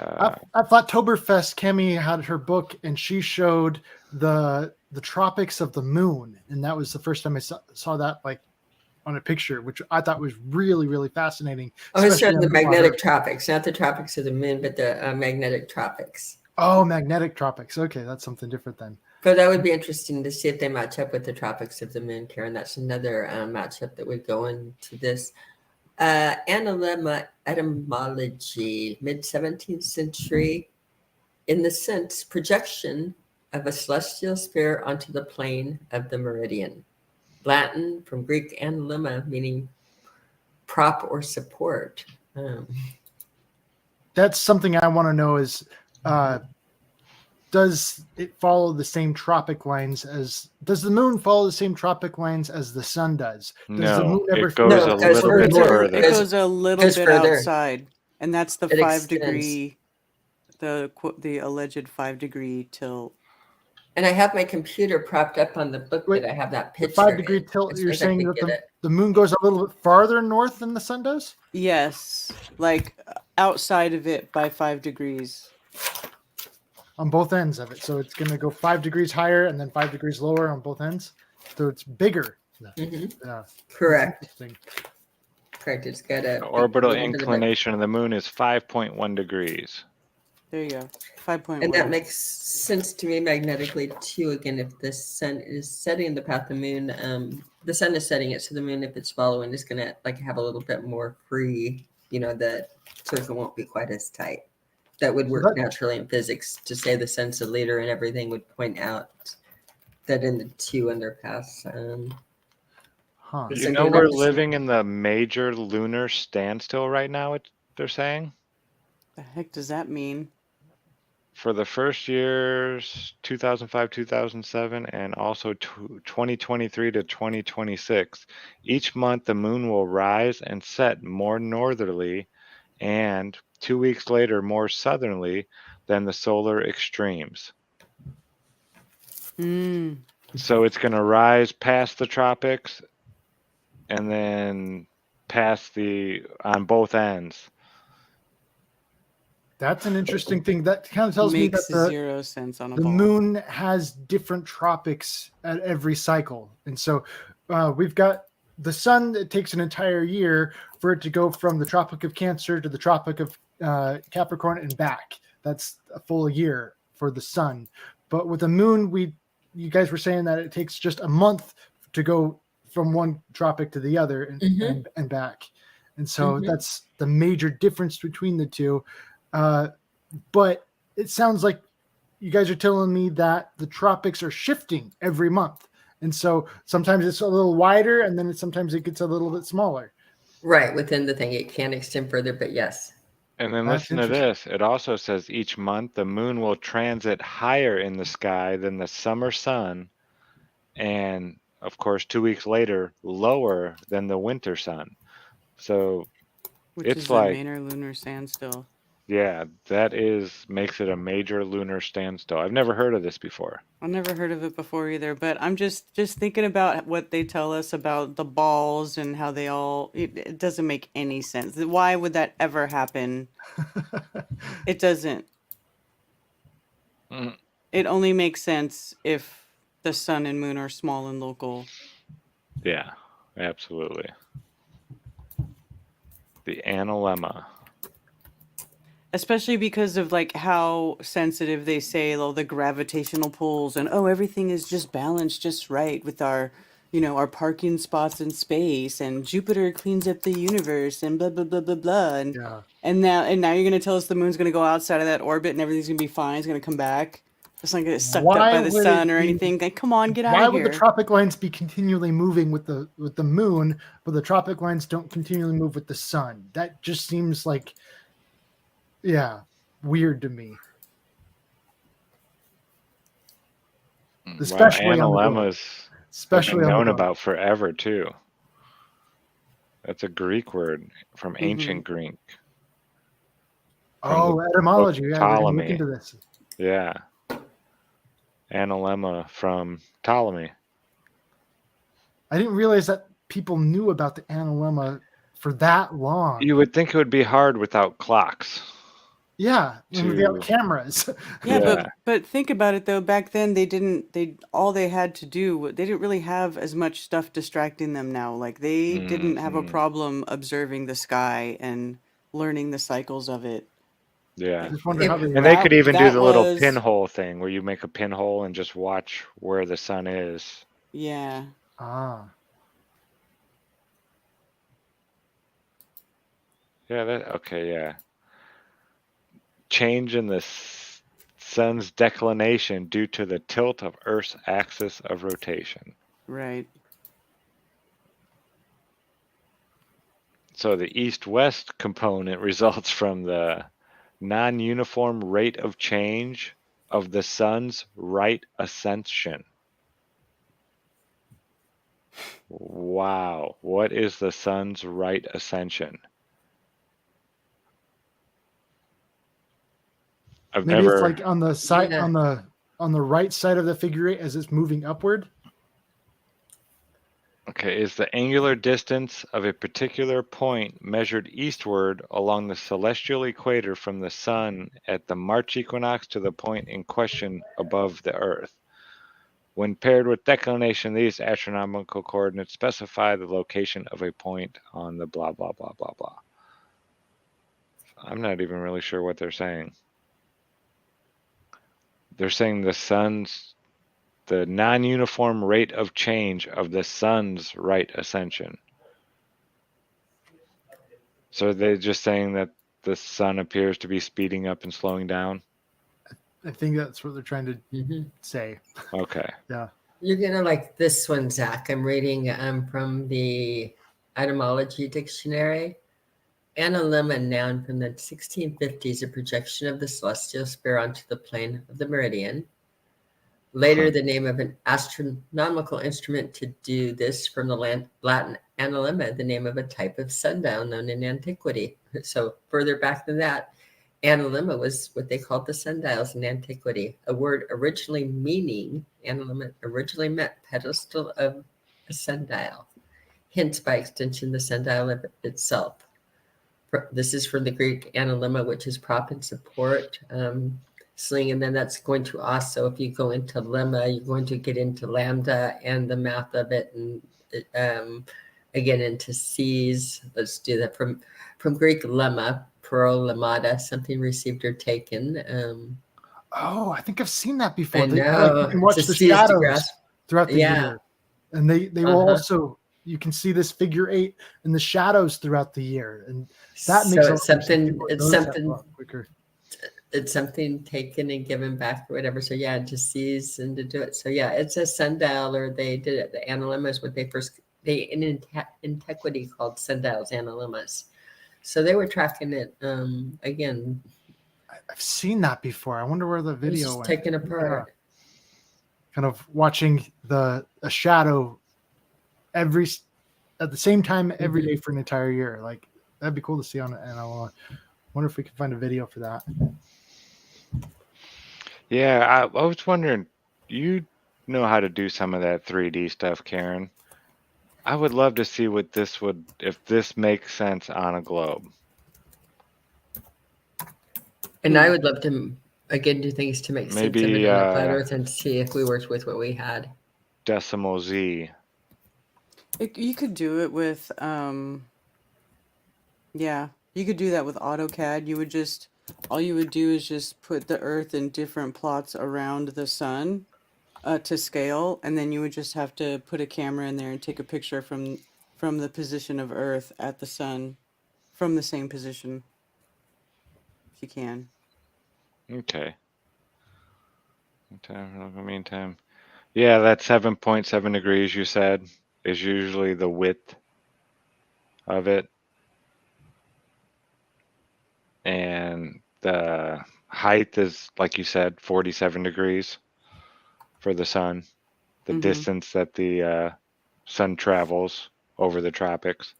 At Flawtoberfest, Kemi had her book, and she showed the tropics of the moon, and that was the first time I saw that on a picture, which I thought was really, really fascinating. Oh, it's the magnetic tropics, not the tropics of the moon, but the magnetic tropics. Oh, magnetic tropics. Okay, that's something different then. But that would be interesting to see if they match up with the tropics of the moon, Karen. That's another matchup that would go into this. Analemma etymology, mid-17th century, in the sense projection of a celestial sphere onto the plane of the meridian. Latin from Greek analemma, meaning prop or support. That's something I want to know is, does it follow the same tropic lines does the moon follow the same tropic lines as the sun does? Does the moon ever it goes a little bit further. It goes a little bit outside, and that's the 5 degree, the alleged 5 degree tilt. And I have my computer propped up on the book that I have that picture. 5 degree tilt, you're saying that the moon goes a little bit farther north than the sun does? Yes, like outside of it by 5 degrees. On both ends of it. So it's going to go 5 degrees higher and then 5 degrees lower on both ends. So it's bigger. Yeah. Correct. Correct. It's got the orbital inclination of the moon is 5.1 degrees. There you go. 5.1. And that makes sense to me magnetically too. Again, if the sun is setting the path of the moon, the sun is setting it, so the moon, if it's following, is going to have a little bit more free. The circle won't be quite as tight. That would work naturally in physics to say the sense of leader and everything would point out that in the 2 on their paths. We're living in the major lunar standstill right now, they're saying? The heck does that mean? For the first years, 2005, 2007, and also 2023 to 2026, each month the moon will rise and set more northerly and 2 weeks later more southerly than the solar extremes. Mm. So it's going to rise past the tropics and then past on both ends. That's an interesting thing. That kind of tells me Makes that zero sense on a the ball. moon has different tropics at every cycle. And so we've got the sun. It takes an entire year for it to go from the Tropic of Cancer to the Tropic of Capricorn and back. That's a full year for the sun. But with the moon, you guys were saying that it takes just a month to go from one tropic to the other and back. And so that's the major difference between the two. But it sounds like you guys are telling me that the tropics are shifting every month. And so sometimes it's a little wider and then sometimes it gets a little bit smaller. Right. Within the thing, it can extend further, but yes. And then That's listen to this. It also says each month the moon will transit higher in the sky than the summer sun. And of course, 2 weeks later, lower than the winter sun. So Which it's is the like, Maynard lunar standstill. yeah, makes it a major lunar standstill. I've never heard of this before. I've never heard of it before either, but I'm just thinking about what they tell us about the balls and how they all, it doesn't make any sense. Why would that ever happen? It doesn't. Mm. It only makes sense if the sun and moon are small and local. Yeah, absolutely. The Analemma. Especially because of like how sensitive they say the gravitational pulls and everything is just balanced just right with our our parking spots in space, and Jupiter cleans up the universe and blah blah blah blah blah, and Yeah. and now you're gonna tell us the moon's gonna go outside of that orbit and everything's gonna be fine, it's gonna come back, it's not gonna get sucked up by the sun or anything. Like, come on, get out Why of would the here. tropic lines be continually moving with the moon, but the tropic lines don't continually move with the sun? That just seems like, weird to me. Especially on the boat. Analemmas have Especially been on the known boat. about forever too. That's a Greek word from Mhm. ancient Greek. Oh, etymology. Yeah, we're gonna look Ptolemy. into this. Yeah. Analemma from Ptolemy. I didn't realize that people knew about the Analemma for that long. You would think it would be hard without clocks. Yeah, to- without cameras. Yeah, Yeah. but think about it though. Back then, all they had to do, they didn't really have as much stuff distracting them now. Like, they didn't have a Mhm. problem observing the sky and learning the cycles of it. I Yeah. just wonder how they. And they could even do that the little was- pinhole thing where you make a pinhole and just watch where the sun is. Yeah. Ah, Yeah, okay, yeah. Change in the sun's declination due to the tilt of Earth's axis of rotation. Right. So the east-west component results from the non-uniform rate of change of the sun's right ascension. Wow. What is the sun's right ascension? I've maybe never. it's like on the side Yeah. on the right side of the figure eight as it's moving upward. Okay, is the angular distance of a particular point measured eastward along the celestial equator from the sun at the March equinox to the point in question above the Earth. When paired with declination, these astronomical coordinates specify the location of a point on the blah, blah, blah, blah, blah. I'm not even really sure what they're saying. They're saying the non-uniform rate of change of the sun's right ascension. So they're just saying that the sun appears to be speeding up and slowing down? I think that's what they're trying to Mm-hmm. say. Okay. Yeah. You're gonna like this one, Zach. I'm reading from the etymology dictionary. Analemma, noun from the 1650s, a projection of the celestial sphere onto the plane of the meridian. Later, Huh. the name of an astronomical instrument to do this from the Latin analemma, the name of a type of sundial known in antiquity. So further back than that, Analemma was what they called the sundials in antiquity, a word originally meaning, analemma originally meant pedestal of a sundial, hence by extension the sundial itself. This is from the Greek analemma, which is prop and support, sling, and then that's going to also, if you go into lemma, you're going to get into lambda and the math of it, and again into C's. Let's do that from Greek lemma, pro lemata, something received or taken. Oh, I think I've seen that before. I Like know. you can watch It's the a C's to shadows grasp. throughout the Yeah. year, and they will also, you can see this figure 8 in the shadows throughout the year, and that makes So a it's lot more sense. something. People It's notice that a something. lot quicker. It's something taken and given back or whatever. So yeah, to seize and to do it. So yeah, it's a sundial, or they did it. The analemma is what they in antiquity called sundials, analemmas. So they were tracking it. Again, I've seen that before. I wonder where the it was video just went. taken apart. Yeah. Kind of watching a shadow at the same time every day for an entire year. Like that'd be cool to see on it. And I wonder if we can find a video for that. Yeah, I was wondering, you know how to do some of that 3D stuff, Karen. I would love to see what this would, if this makes sense on a globe. And I would love to again do things to make sense of Maybe, it on the flat Earth and see if we worked with what we had. Decimal Z. You could do it with, yeah, you could do that with AutoCAD. All you would do is just put the Earth in different plots around the sun to scale, and then you would just have to put a camera in there and take a picture from the position of Earth at the sun from the same position, if you can. Okay. Meantime. Yeah, that 7.7 degrees you said is usually the width of it. And the height is, like you said, 47 degrees for the sun. The distance that the sun travels over the tropics,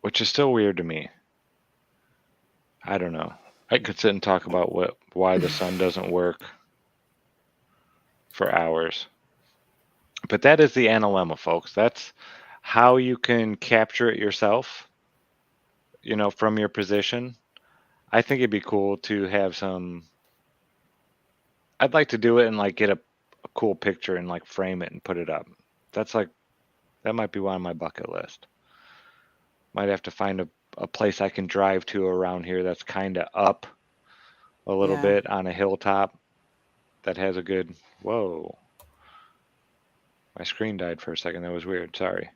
which is still weird to me. I don't know. I could sit and talk about why the sun doesn't work for hours. But that is the analemma, folks. That's how you can capture it yourself, from your position. I think it'd be cool to have I'd like to do it and get a cool picture and frame it and put it up. That might be on my bucket list. Might have to find a place I can drive to around here that's kind of up a little bit on a hilltop that has a good, whoa. My screen died for a second. That was weird. Sorry.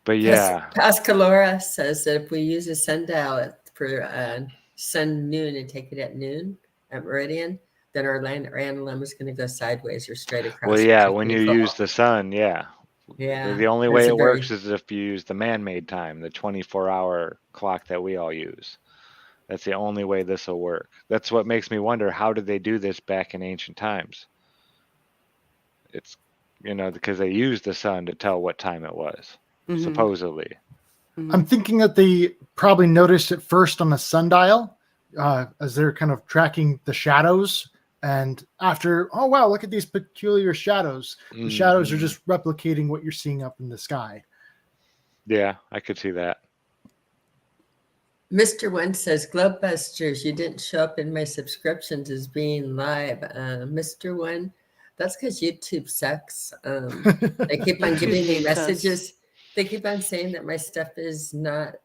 But yeah. Pascalora says that if we use a sundial for sun noon and take it at noon at meridian, then our analemma is going to go sideways or straight across. Well, yeah, when you use the sun, yeah. Yeah. The only way it works is if you use the man-made time, the 24-hour clock that we all use. That's the only way this will work. That's what makes me wonder, how did they do this back in ancient times? It's, because they used the sun to tell what time it was, supposedly. I'm thinking that they probably noticed it first on a sundial as they're kind of tracking the shadows. And after, oh, wow, look at these peculiar shadows. The shadows are just replicating what you're seeing up in the sky. Yeah, I could see that. Mr. One says, GLOBEBUSTERS, you didn't show up in my subscriptions as being live. Mr. One, that's because YouTube sucks. They keep on giving me messages. They keep on saying that my stuff is not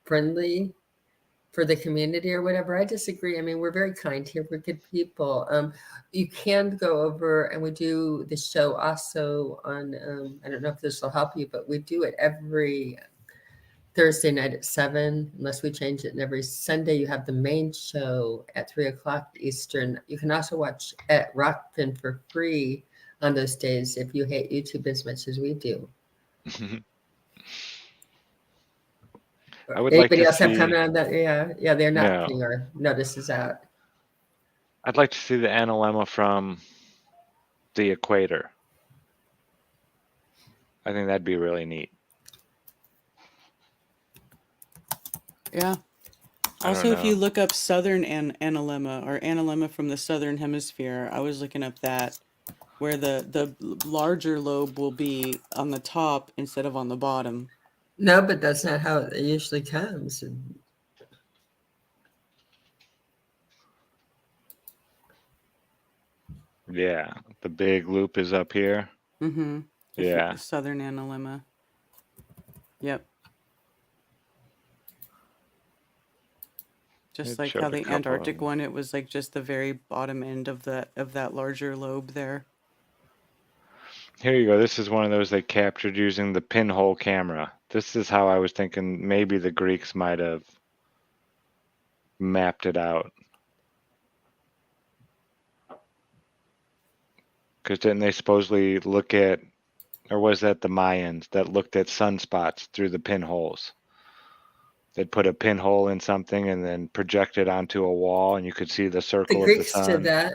friendly for the community or whatever. I disagree. I mean, we're very kind here. We're good people. You can go over, and we do the show also on, I don't know if this will help you, but we do it every Thursday night at 7, unless we change it. And every Sunday you have the main show at 3:00 Eastern. You can also watch at Rockfin for free on those days if you hate YouTube as much as we do. I would Anybody like to else have see, comment on that? Yeah, they're not No. putting our notices out. I'd like to see the analemma from the equator. I think that'd be really neat. Yeah. I don't Also, if you know. look up southern analemma or analemma from the southern hemisphere, I was looking up that where the larger lobe will be on the top instead of on the bottom. No, but that's not how it usually comes. Yeah, the big loop is up here. Mm-hmm. Yeah. Southern analemma. Yep. Just It like how showed a the couple of Antarctic them. one, it was like just the very bottom end of that larger lobe there. Here you go. This is one of those they captured using the pinhole camera. This is how I was thinking maybe the Greeks might have mapped it out. Because didn't they supposedly look at, or was that the Mayans that looked at sunspots through the pinholes? They'd put a pinhole in something and then project it onto a wall, and you could see the The circle of the Greeks did sun. that.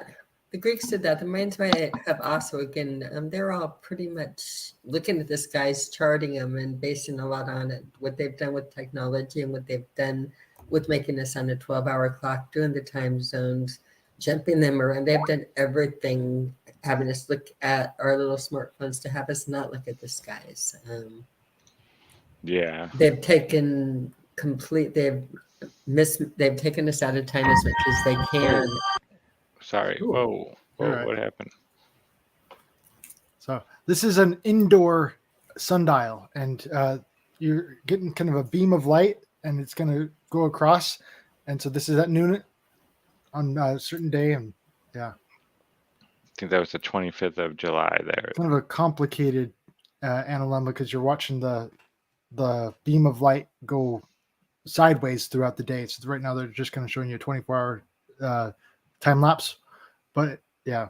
The Greeks did that. The Mayans might have also, again, they're all pretty much looking at the skies, charting them, and basing a lot on it. What they've done with technology and what they've done with making us on a 12-hour clock, doing the time zones, jumping them around. They've done everything, having us look at our little smartphones to have us not look at the skies. Yeah. They've taken they've taken us out of time as much as they can. Sorry. Ooh, Whoa. Whoa. you're right. What happened? So this is an indoor sundial, and you're getting kind of a beam of light, and it's going to go across. And so this is at noon on a certain day, and yeah, I think that was the 25th of July there. kind of a complicated analemma because you're watching the beam of light go sideways throughout the day. So right now they're just kind of showing you a 24-hour time lapse, but yeah.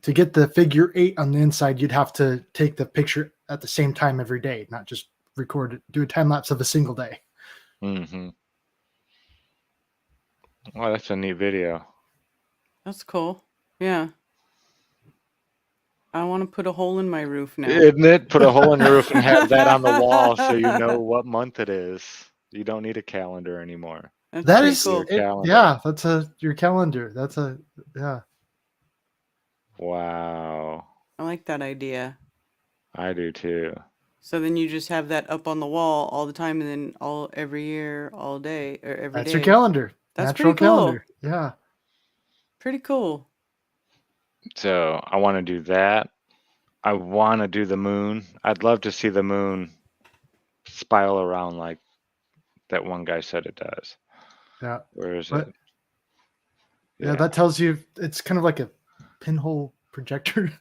To get the figure 8 on the inside, you'd have to take the picture at the same time every day, not just record it, do a time lapse of a single day. Mm-hmm. Well, that's a neat video. That's cool. Yeah. I want to put a hole in my roof now. Isn't it? Put a hole in your roof and have that on the wall so you know what month it is. You don't need a calendar anymore. That's That pretty is, cool. yeah, that's your calendar. That's yeah. Wow. I like that idea. I do too. So then you just have that up on the wall all the time, and then every year, all day, or every That's day. your calendar. That's Natural pretty cool. calendar. Yeah. Pretty cool. So I want to do that. I want to do the moon. I'd love to see the moon spiral around like that one guy said it does. Yeah. Where is But it? yeah, that tells you it's kind of like a pinhole projector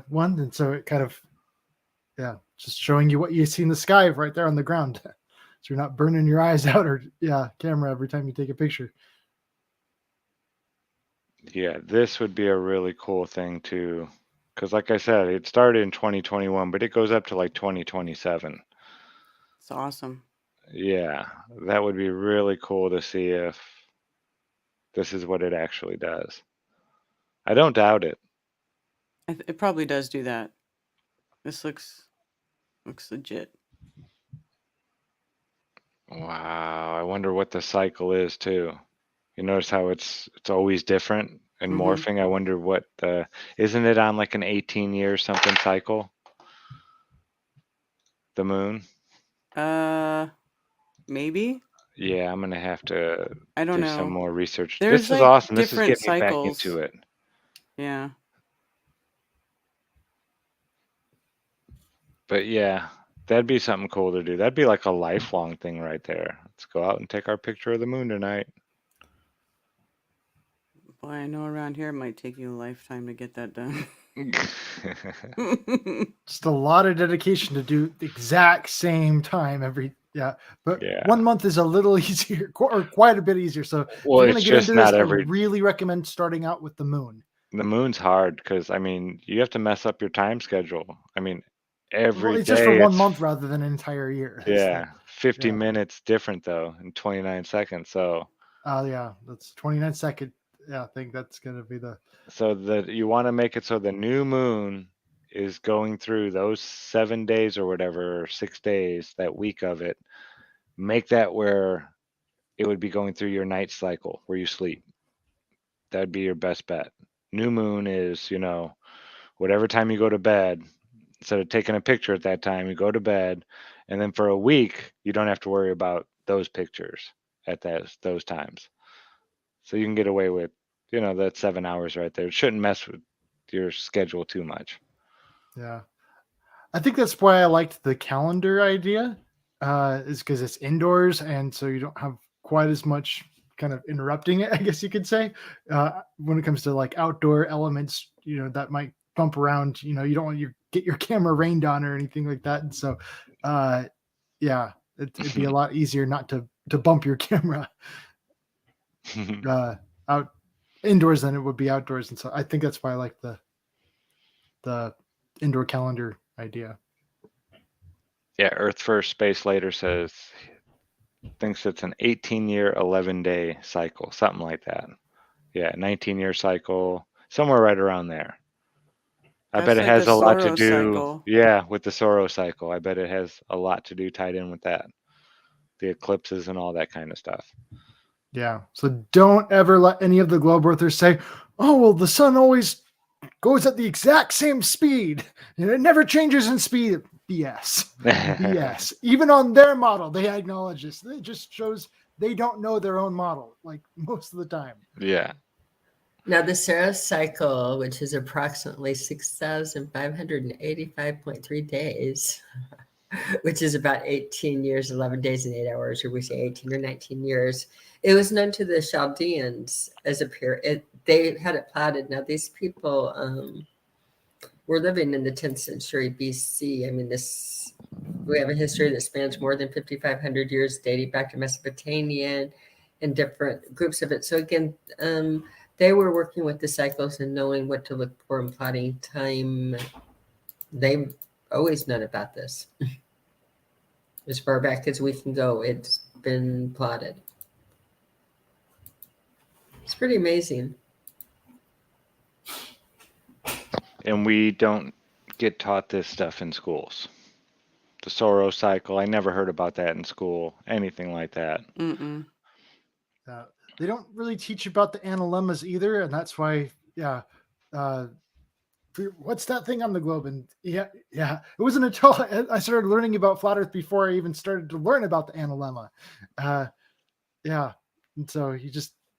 one, and so it kind of just showing you what you see in the sky right there on the ground, so you're not burning your eyes out or camera every time you take a picture. Yeah, this would be a really cool thing too, because like I said, it started in 2021, but it goes up to like 2027. It's awesome. Yeah, that would be really cool to see if this is what it actually does. I don't doubt it. It probably does do that. This looks legit. Wow, I wonder what the cycle is too. You notice how it's always different and morphing. I wonder what isn't it on like an 18-year something cycle? The moon? Maybe. Yeah, I'm gonna have to I don't do know. some more research. There's This is like awesome. This is different getting me back cycles. into it. Yeah. But yeah, that'd be something cool to do. That'd be like a lifelong thing right there. Let's go out and take our picture of the moon tonight. Boy, I know around here it might take you a lifetime to get that done. Just a lot of dedication to do the exact same time but 1 month is a little easier, or quite a bit easier. So if you're going to get into this, I would really recommend starting out with the moon. The moon's hard because I mean you have to mess up your time schedule. I mean every it's day just for 1 month rather than an entire year. Yeah, 50 minutes different though, in 29 seconds. So that's 29 second. Yeah, I think that's gonna be so that you want to make it so the new moon is going through those 7 days or whatever, or 6 days, that week of it, make that where it would be going through your night cycle where you sleep. That'd be your best bet. New moon is, whatever time you go to bed, instead of taking a picture at that time, you go to bed, and then for a week, you don't have to worry about those pictures at those times. So you can get away with, that 7 hours right there. It shouldn't mess with your schedule too much. Yeah. I think that's why I liked the calendar idea, is because it's indoors, and so you don't have quite as much kind of interrupting it, I guess you could say. When it comes to like outdoor elements, that might bump around, you don't want to get your camera rained on or anything like that. And so, yeah, it'd be a lot easier not to bump your camera out indoors than it would be outdoors. And so I think that's why I like the indoor calendar idea. Yeah, Earth First, Space Later thinks it's an 18-year, 11-day cycle, something like that. Yeah, 19-year cycle, somewhere right around there. I bet it has a lot to do. Cycle. Yeah, with the Soros cycle. I bet it has a lot to do tied in with that. The eclipses and all that kind of stuff. Yeah. So don't ever let any of the globe earthers say, "Oh, well, the sun always goes at the exact same speed. It never changes in speed." BS. BS. Even on their model, they acknowledge this. It just shows they don't know their own model, like most of the time. Yeah. Now, the Saros cycle, which is approximately 6,585.3 days, which is about 18 years, 11 days, and 8 hours, or we say 18 or 19 years, it was known to the Chaldeans as a period. They had it plotted. Now, these people were living in the 10th century BC. I mean, we have a history that spans more than 5,500 years, dating back to Mesopotamia and different groups of it. So again, they were working with the cycles and knowing what to look for and plotting time. They've always known about this. As far back as we can go, it's been plotted. It's pretty amazing. And we don't get taught this stuff in schools. The Soros cycle, I never heard about that in school, anything like that. Mm-mm. They don't really teach about the analemmas either, and that's why, what's that thing on the globe? And yeah, it wasn't until I started learning about flat Earth before I even started to learn about the analemma. And so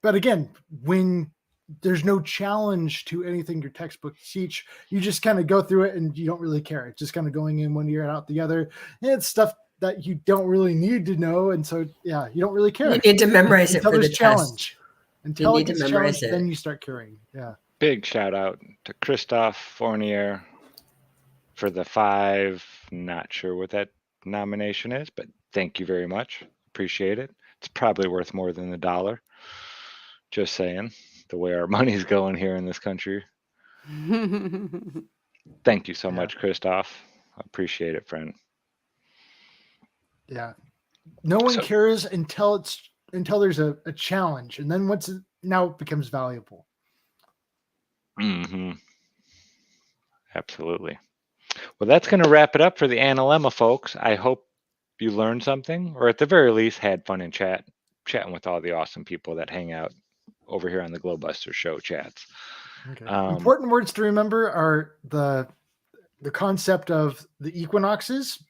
but again, when there's no challenge to anything your textbook teach, you just kind of go through it and you don't really care. It's just kind of going in one ear and out the other. And it's stuff that you don't really need to know. And so, you don't really care. You need to memorize it for the challenge. Until it gets challenged, then you start caring. Yeah. Big shout out to Christophe Fournier for the 5. Not sure what that nomination is, but thank you very much. Appreciate it. It's probably worth more than $1. Just saying, the way our money's going here in this country. Thank you so much, Christophe. I appreciate it, friend. Yeah. No one cares until there's a challenge, and then now it becomes valuable. Mm-hmm. Absolutely. Well, that's going to wrap it up for the Analemma, folks. I hope you learned something, or at the very least had fun in chatting with all the awesome people that hang out over here on the GLOBEBUSTERS show chats. Okay. Important words to remember are the concept of the equinoxes,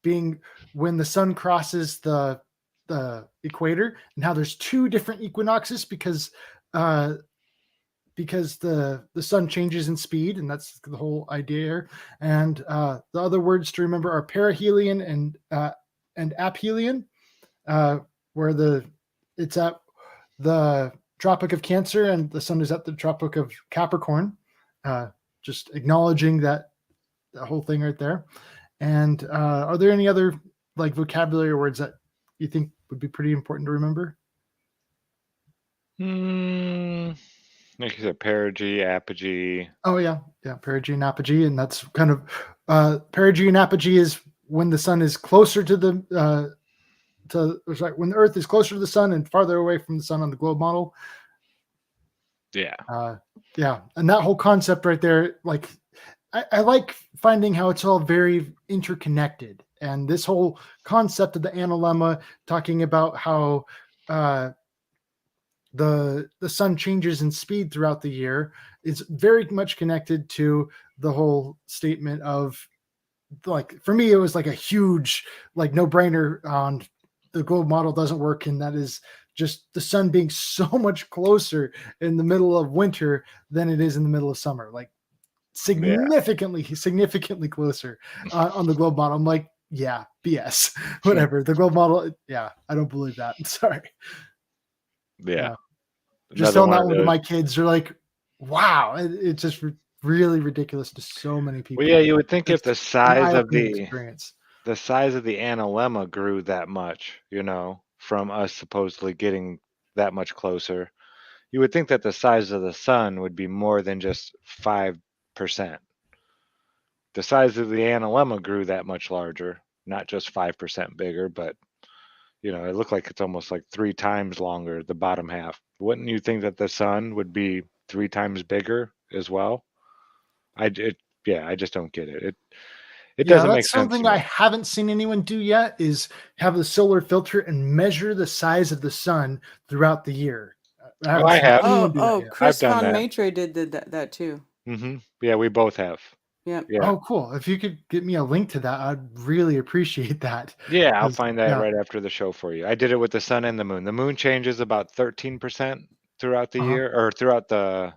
being when the sun crosses the equator, and how there's 2 different equinoxes because the sun changes in speed, and that's the whole idea here. And the other words to remember are perihelion and aphelion, where it's at the Tropic of Cancer and the sun is at the Tropic of Capricorn. Just acknowledging that whole thing right there. And are there any other like vocabulary words that you think would be pretty important to remember? Like you said, perigee, apogee. Oh yeah, perigee and apogee, and that's kind of perigee and apogee is when the sun is closer to when the Earth is closer to the sun and farther away from the sun on the globe model. Yeah. And that whole concept right there, like I like finding how it's all very interconnected, And this whole concept of the analemma, talking about how the sun changes in speed throughout the year, is very much connected to the whole statement of, like, for me, it was like a huge, like, no-brainer on the globe model doesn't work, and that is just the sun being so much closer in the middle of winter than it is in the middle of summer, like significantly closer on the globe model. I'm like, yeah, BS, whatever. The globe model, yeah, I don't believe that. Sorry. Yeah. Just Another telling one that of one to those. my kids, they're like, wow, it's just really ridiculous to so many people. Well, yeah, you would think if It's the an size of eye-opening the experience. analemma grew that much, from us supposedly getting that much closer, you would think that the size of the sun would be more than just 5%. The size of the analemma grew that much larger, not just 5% bigger, but it looked like it's almost like 3 times longer, the bottom half. Wouldn't you think that the sun would be 3 times bigger as well? I just don't get it. It Yeah, doesn't make that's sense to something I me. haven't seen anyone do yet, is have the solar filter and measure the size of the sun throughout the year. I haven't I seen have. anyone do that yet. I've Chris done von that. Maitre did that too. Yeah, we both have. Yep. Yeah. Oh, cool. If you could get me a link to that, I'd really appreciate that. Yeah, I'll 'Cause, find that yeah. right after the show for you. I did it with the sun and the moon. The moon changes about 13% throughout the Uh-huh. year, or throughout the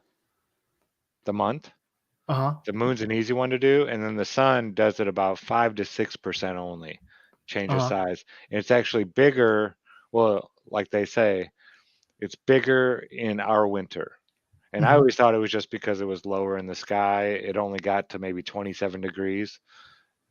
month. Uh-huh. The moon's an easy one to do, and then the sun does it about 5 to 6% only, change of Uh-huh. size. And it's actually bigger, well, like they say, it's bigger in our winter. And I Mhm. always thought it was just because it was lower in the sky. It only got to maybe 27 degrees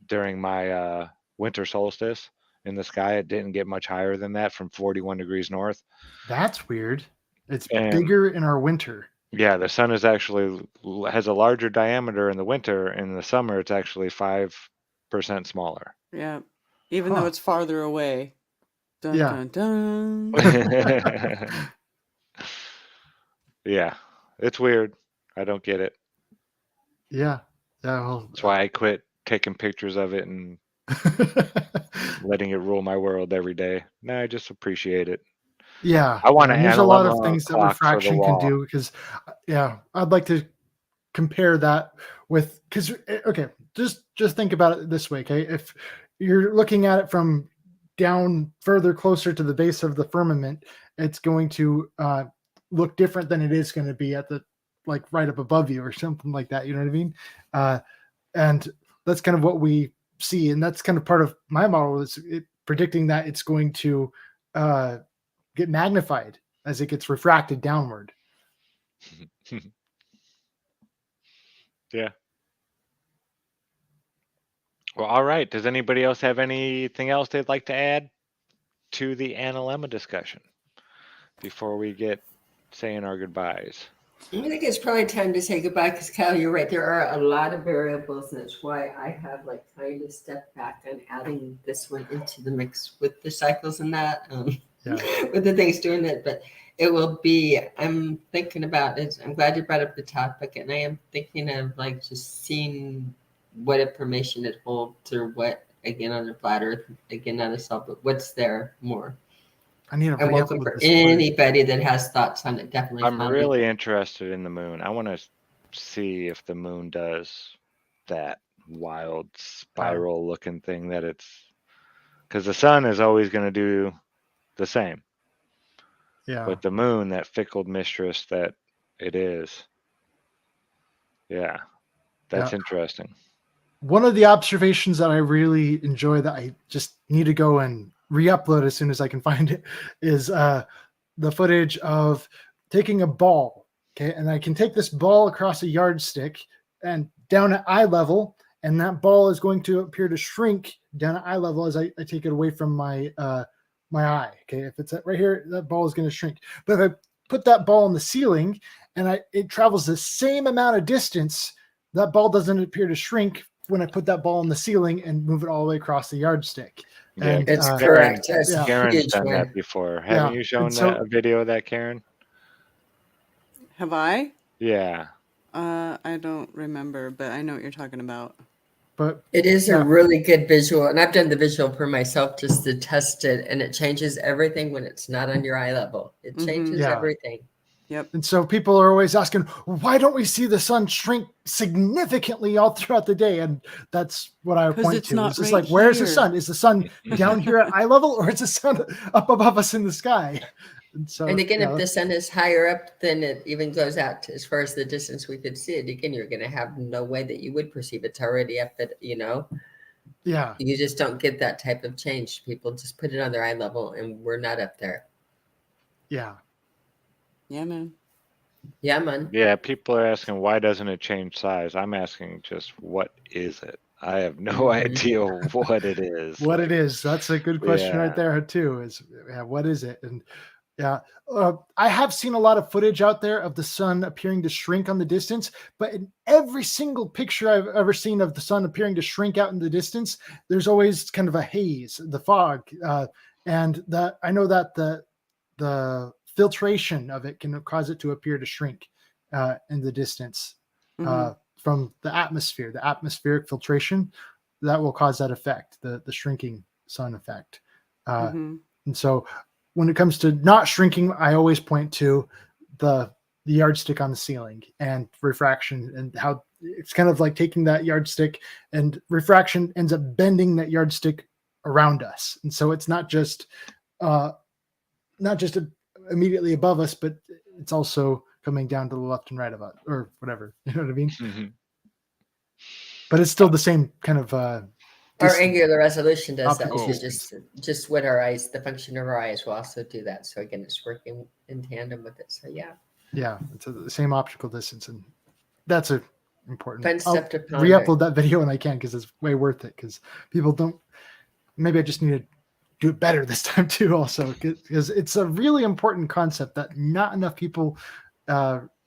during my winter solstice in the sky. It didn't get much higher than that, from 41 degrees north. That's weird. It's And bigger in our winter. yeah, the sun is actually has a larger diameter in the winter. In the summer, it's actually 5% smaller. Yeah. Even though Huh. it's farther away. Dun Yeah. dun dun. Yeah, it's weird. I don't get it. Yeah. Well, That's why I quit taking pictures of it and letting it rule my world every day. No, I just appreciate it. yeah. I want Yeah. an And there's a lot of Analemma things that clock for the refraction can wall. do, because, yeah, I'd like to compare that with, because, okay, just think about it this way. Okay, if you're looking at it from down further closer to the base of the firmament, it's going to look different than it is going to be at the, like, right up above you or something like that. You know what I mean? And that's kind of what we see, and that's kind of part of my model, is predicting that it's going to get magnified as it gets refracted downward. Yeah. Well, all right. Does anybody else have anything else they'd like to add to the Analemma discussion before we get saying our goodbyes? I think it's probably time to say goodbye, because Kyle, you're right. There are a lot of variables, and that's why I have like kind of stepped back on adding this one into the mix with the cycles and that, with the things doing it. But it will be, I'm thinking about it. I'm glad you brought up the topic, and I am thinking of like just seeing what information it holds, or what, again, on the flat Earth, again, on the salt, but what's there more. I need to I'm welcome re-upload for this footage. anybody that has thoughts on it. Definitely. I'm find me. really interested in the moon. I want to see if the moon does that wild spiral looking thing that it's, because the sun is always going to do the same. Yeah. But the moon, that fickle mistress that it is. Yeah. That's interesting. One of the observations that I really enjoy, that I just need to go and re-upload as soon as I can find it, is the footage of taking a ball. Okay, and I can take this ball across a yardstick and down at eye level, and that ball is going to appear to shrink down at eye level as I take it away from my my eye. Okay, if it's right here, that ball is going to shrink. But if I put that ball in the ceiling and it travels the same amount of distance, that ball doesn't appear to shrink when I put that ball in the ceiling and move it all the way across the yardstick. Yeah, And It's correct. That's yeah. Karen's huge done one. that before. Haven't you shown And so- that a video of that, Karen? Have I? Yeah. I don't remember, but I know what you're talking about. But It is yeah. a really good visual, and I've done the visual for myself just to test it, and it changes everything when it's not on your eye level. It changes Yeah. everything. Yep. And so people are always asking, why don't we see the sun shrink significantly all throughout the day? And that's what I 'Cause point it's to. not It's just right like, where's the here. sun? Is the sun down here at eye level, or is the sun up above us in the sky? And so, And again, yeah, if the sun is higher up, then it even goes out to, as far as the distance we could see it. Again, you're going to have no way that you would perceive it. It's already up at, you just don't get that type of change. People just put it on their eye level, and we're not up there. Yeah. Yeah, man. Yeah, man. Yeah, people are asking, why doesn't it change size? I'm asking just, what is it? I have no idea what it is. What it is. That's a good question right there too, is what is it? And yeah, I have seen a lot of footage out there of the sun appearing to shrink on the distance, but in every single picture I've ever seen of the sun appearing to shrink out in the distance, there's always kind of a haze, the fog, and that I know that the filtration of it can cause it to appear to shrink in the distance from the atmosphere. The atmospheric filtration that will cause that effect, the shrinking sun effect. And so when it comes to not shrinking, I always point to the yardstick on the ceiling and refraction, and how it's kind of like taking that yardstick, and refraction ends up bending that yardstick around us. And so it's not just immediately above us, but it's also coming down to the left and right of us, or whatever. You know what I mean? But it's still the same kind of Our angular resolution does that. Optical It's just what our eyes, the function of our eyes will also do that. So again, it's working in tandem with it. So yeah, it's the same optical distance, and that's a important. Fun stuff to ponder. Re-upload that video when I can, because it's way worth it. Because people don't. Maybe I just need to do it better this time too. Also, because it's a really important concept that not enough people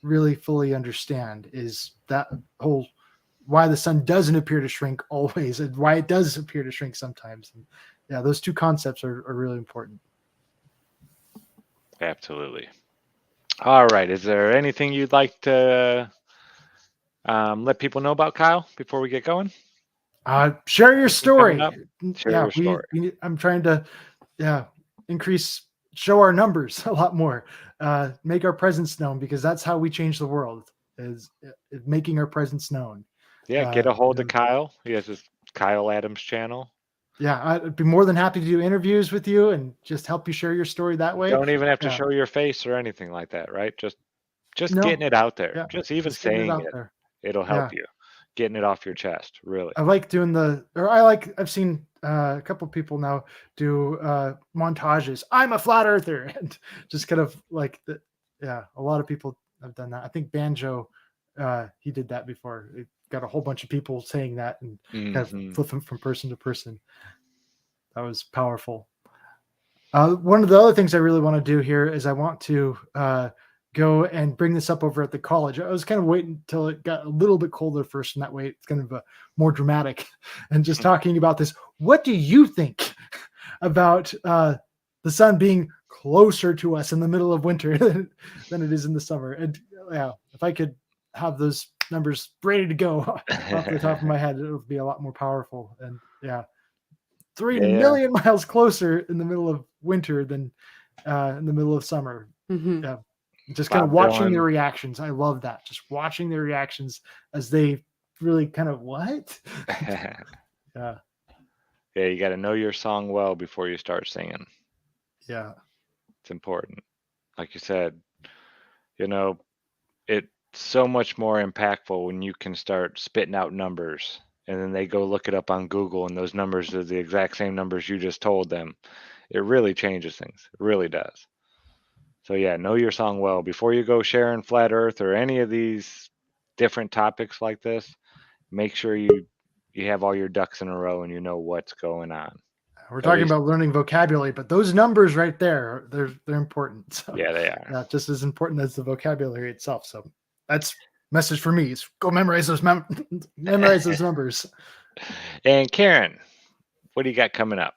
really fully understand. Is that whole why the sun doesn't appear to shrink always, and why it does appear to shrink sometimes. And yeah, those two concepts are really important. Absolutely. All right. Is there anything you'd like to let people know about, Kyle, before we get going? Share your story. Share your story. I'm trying to show our numbers a lot more, make our presence known, because that's how we change the world, is making our presence known. Yeah, get a hold of Kyle. He has his Kyle Adams channel. Yeah, I'd be more than happy to do interviews with you and just help you share your story that way. Don't even have to show your face or anything like that, right? Just getting it out there. Yeah, just even saying it, it'll help you. Getting it off your chest, really. I like doing I've seen a couple people now do montages. I'm a flat earther, and just kind of like a lot of people have done that. I think Banjo, he did that before. It got a whole bunch of people saying that, and kind of flipping from person to person. That was powerful. One of the other things I really want to do here is I want to go and bring this up over at the college. I was kind of waiting until it got a little bit colder first, and that way it's kind of more dramatic, and just talking about this. What do you think about the sun being closer to us in the middle of winter than it is in the summer? And if I could have those numbers ready to go off the top of my head, it would be a lot more powerful. And 3 million miles closer in the middle of winter than in the middle of summer. Yeah. Just kind of watching their reactions. I love that. Just watching their reactions as they really kind of what? Yeah, you got to know your song well before you start singing. Yeah. It's important. Like you said, it's so much more impactful when you can start spitting out numbers, and then they go look it up on Google, and those numbers are the exact same numbers you just told them. It really changes things. It really does. So know your song well before you go sharing flat earth or any of these different topics like this. Make sure you have all your ducks in a row and you know what's going on. We're talking about learning vocabulary, but those numbers right there, they're important. So, yeah, they are. Not just as important as the vocabulary itself. So that's message for me. Is go memorize those numbers. And Karen, what do you got coming up?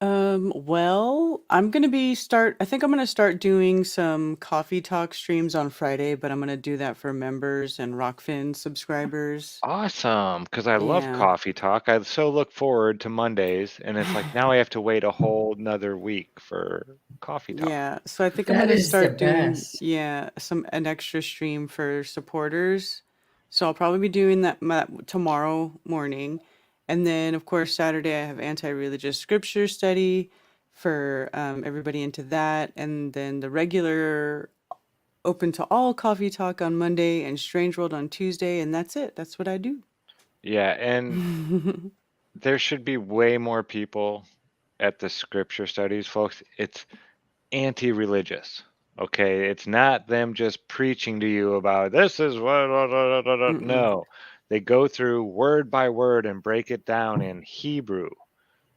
Well, I'm gonna I think I'm gonna start doing some coffee talk streams on Friday, but I'm gonna do that for members and Rockfin subscribers. Awesome, because I love Yeah. coffee talk. I so look forward to Mondays, and it's like now I have to wait a whole nother week for coffee talk. Yeah. So I think I'm That gonna is the start doing, best. yeah, an extra stream for supporters. So I'll probably be doing that tomorrow morning. And then of course Saturday I have anti-religious scripture study for everybody into that. And then the regular open to all coffee talk on Monday and Strange World on Tuesday, and that's it. That's what I do. Yeah, and there should be way more people at the scripture studies, folks. It's anti-religious. Okay, it's not them just preaching to you about this is what. Mm-mm. No, they go through word by word and break it down in Hebrew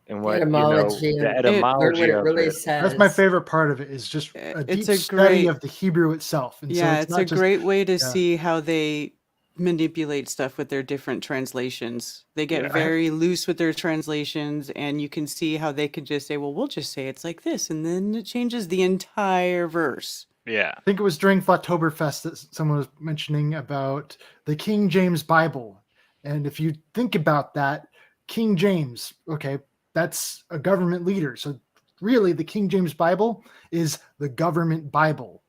and what Etymology the and etymology what it of really it. says. That's my favorite part of it, is just a It's deep a study great, of the Hebrew itself. And so yeah, it's it's a not just, great way to yeah. see how they manipulate stuff with their different translations. They get Yeah. very loose with their translations, and you can see how they could just say, well, we'll just say it's like this, and then it changes the entire verse. Yeah. I think it was during Flawtoberfest that someone was mentioning about the King James Bible. And if you think about that, King James, okay, that's a government leader. So really the King James Bible is the government Bible.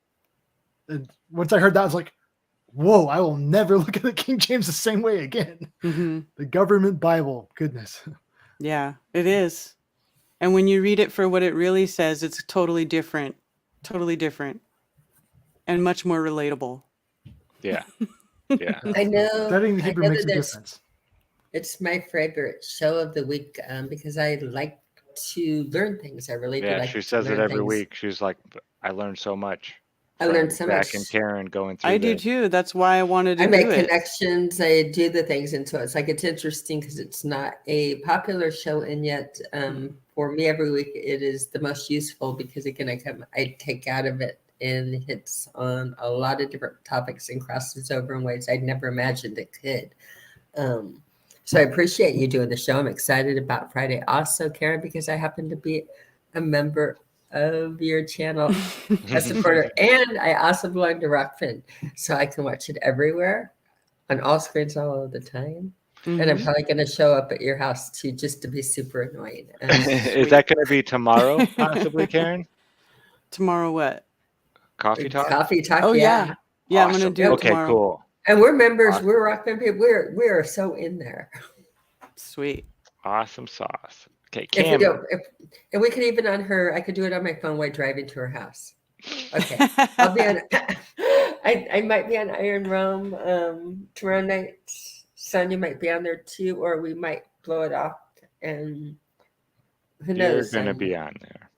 And once I heard that, I was like, whoa, I will never look at the King James the same way again. Hmm. The government Bible, goodness. Yeah, it is. And when you read it for what it really says, it's totally different, and much more relatable. Yeah. Yeah. I know. Studying the I Hebrew know makes a that difference. it's my favorite show of the week because I like to learn things. I really do Yeah, like she to says it learn every things. week. She's like, I learned so much I from learned so Zach much. and Karen going I through do this. too. That's why I wanted to I do make it. connections. I do the things, and so it's like it's interesting because it's not a popular show, and yet for me every week it is the most useful because again I take out of it and hits on a lot of different topics and crosses over in ways I'd never imagined it could. So I appreciate you doing the show. I'm excited about Friday also, Karen, because I happen to be a member of your channel, a supporter, and I also belong to Rockfin, so I can watch it everywhere on all screens all of the time. And I'm Mhm. probably going to show up at your house too, just to be super annoying. Is that going to be tomorrow, possibly, Karen? Tomorrow what? Coffee talk? Coffee talk, Oh yeah. yeah, I'm gonna Awesome. do it Okay, tomorrow. cool. And we're members. Awesome. We're Rockfin people. We are so in there. Sweet. Awesome sauce. Okay, If we Cameron. don't, and we can even on her. I could do it on my phone while driving to her house. Okay, I'll be on. I might be on Iron Realm tomorrow night. Sonia might be on there too, or we might blow it off. And who You're knows? going to be on there.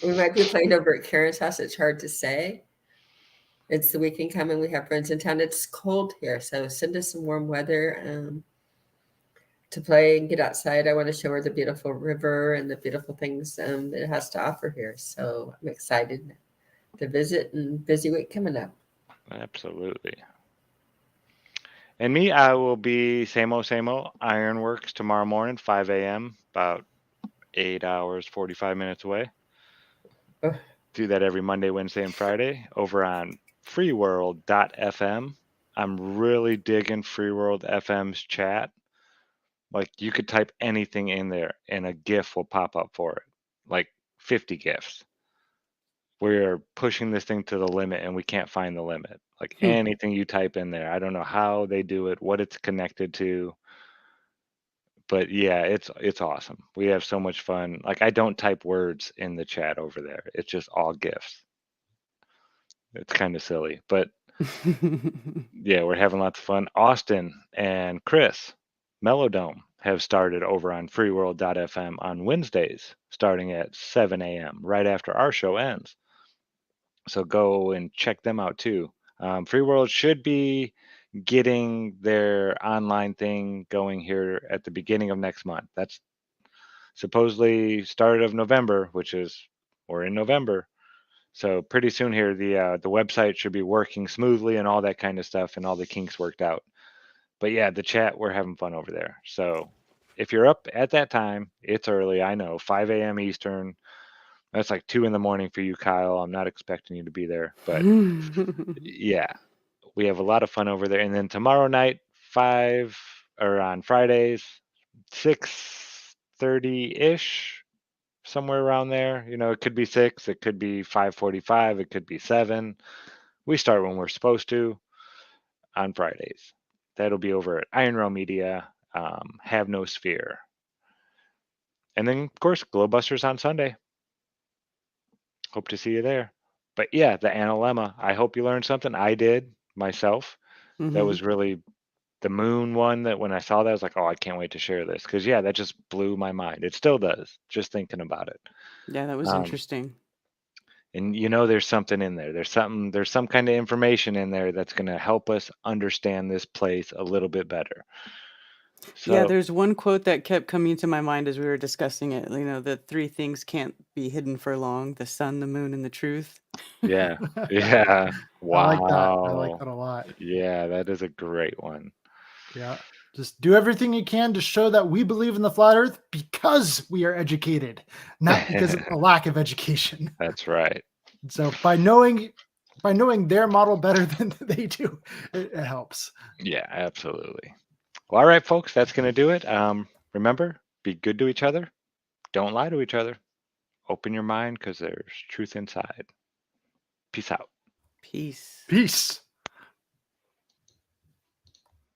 We might be playing over at Karen's house. It's hard to say. It's the weekend coming. We have friends in town. It's cold here, so send us some warm weather to play and get outside. I want to show her the beautiful river and the beautiful things that it has to offer here. So I'm excited to visit, and busy week coming up. Absolutely. And me, I will be same old Ironworks tomorrow morning, 5 a.m., about 8 hours, 45 minutes away. Oh. Do that every Monday, Wednesday, and Friday over on freeworld.fm. I'm really digging Freeworld FM's chat. Like you could type anything in there and a GIF will pop up for it. Like 50 GIFs. We're pushing this thing to the limit and we can't find the limit. Like anything you type in there. I don't know how they do it, what it's connected to. But yeah, it's awesome. We have so much fun. Like I don't type words in the chat over there. It's just all GIFs. It's kind of silly, but yeah, we're having lots of fun. Austin and Chris Melodome have started over on freeworld.fm on Wednesdays, starting at 7 a.m. right after our show ends. So go and check them out too. Free World should be getting their online thing going here at the beginning of next month. That's supposedly start of November, we're in November. So pretty soon here, the website should be working smoothly and all that kind of stuff, and all the kinks worked out. But yeah, the chat, we're having fun over there. So if you're up at that time, it's early. I know, 5 a.m. Eastern. That's like 2 in the morning for you, Kyle. I'm not expecting you to be there, but yeah, we have a lot of fun over there. And then tomorrow night, 5 or on Fridays, 6:30-ish, somewhere around there. You know, it could be 6, it could be 5:45, it could be 7. We start when we're supposed to on Fridays. That'll be over at Iron Rail Media, Have No Sphere. And then, of course, GLOBEBUSTERS on Sunday. Hope to see you there. But yeah, the Analemma. I hope you learned something. I did myself. That was really the moon one that when I saw that, I was like, oh, I can't wait to share this. Because, yeah, that just blew my mind. It still does, just thinking about it. Yeah, that was interesting. And you know, there's something in there. There's some kind of information in there that's going to help us understand this place a little bit better. So, Yeah, there's one quote that kept coming to my mind as we were discussing it. You know, the 3 things can't be hidden for long: the sun, the moon, and the truth. yeah. Yeah. Wow. I like that. I like that a lot. Yeah, that is a great one. Yeah. Just do everything you can to show that we believe in the flat earth because we are educated, not because of a lack of education. That's right. So by knowing their model better than they do, it helps. Yeah, absolutely. Well, all right, folks, that's going to do it. Remember, be good to each other. Don't lie to each other. Open your mind because there's truth inside. Peace out. Peace. Peace.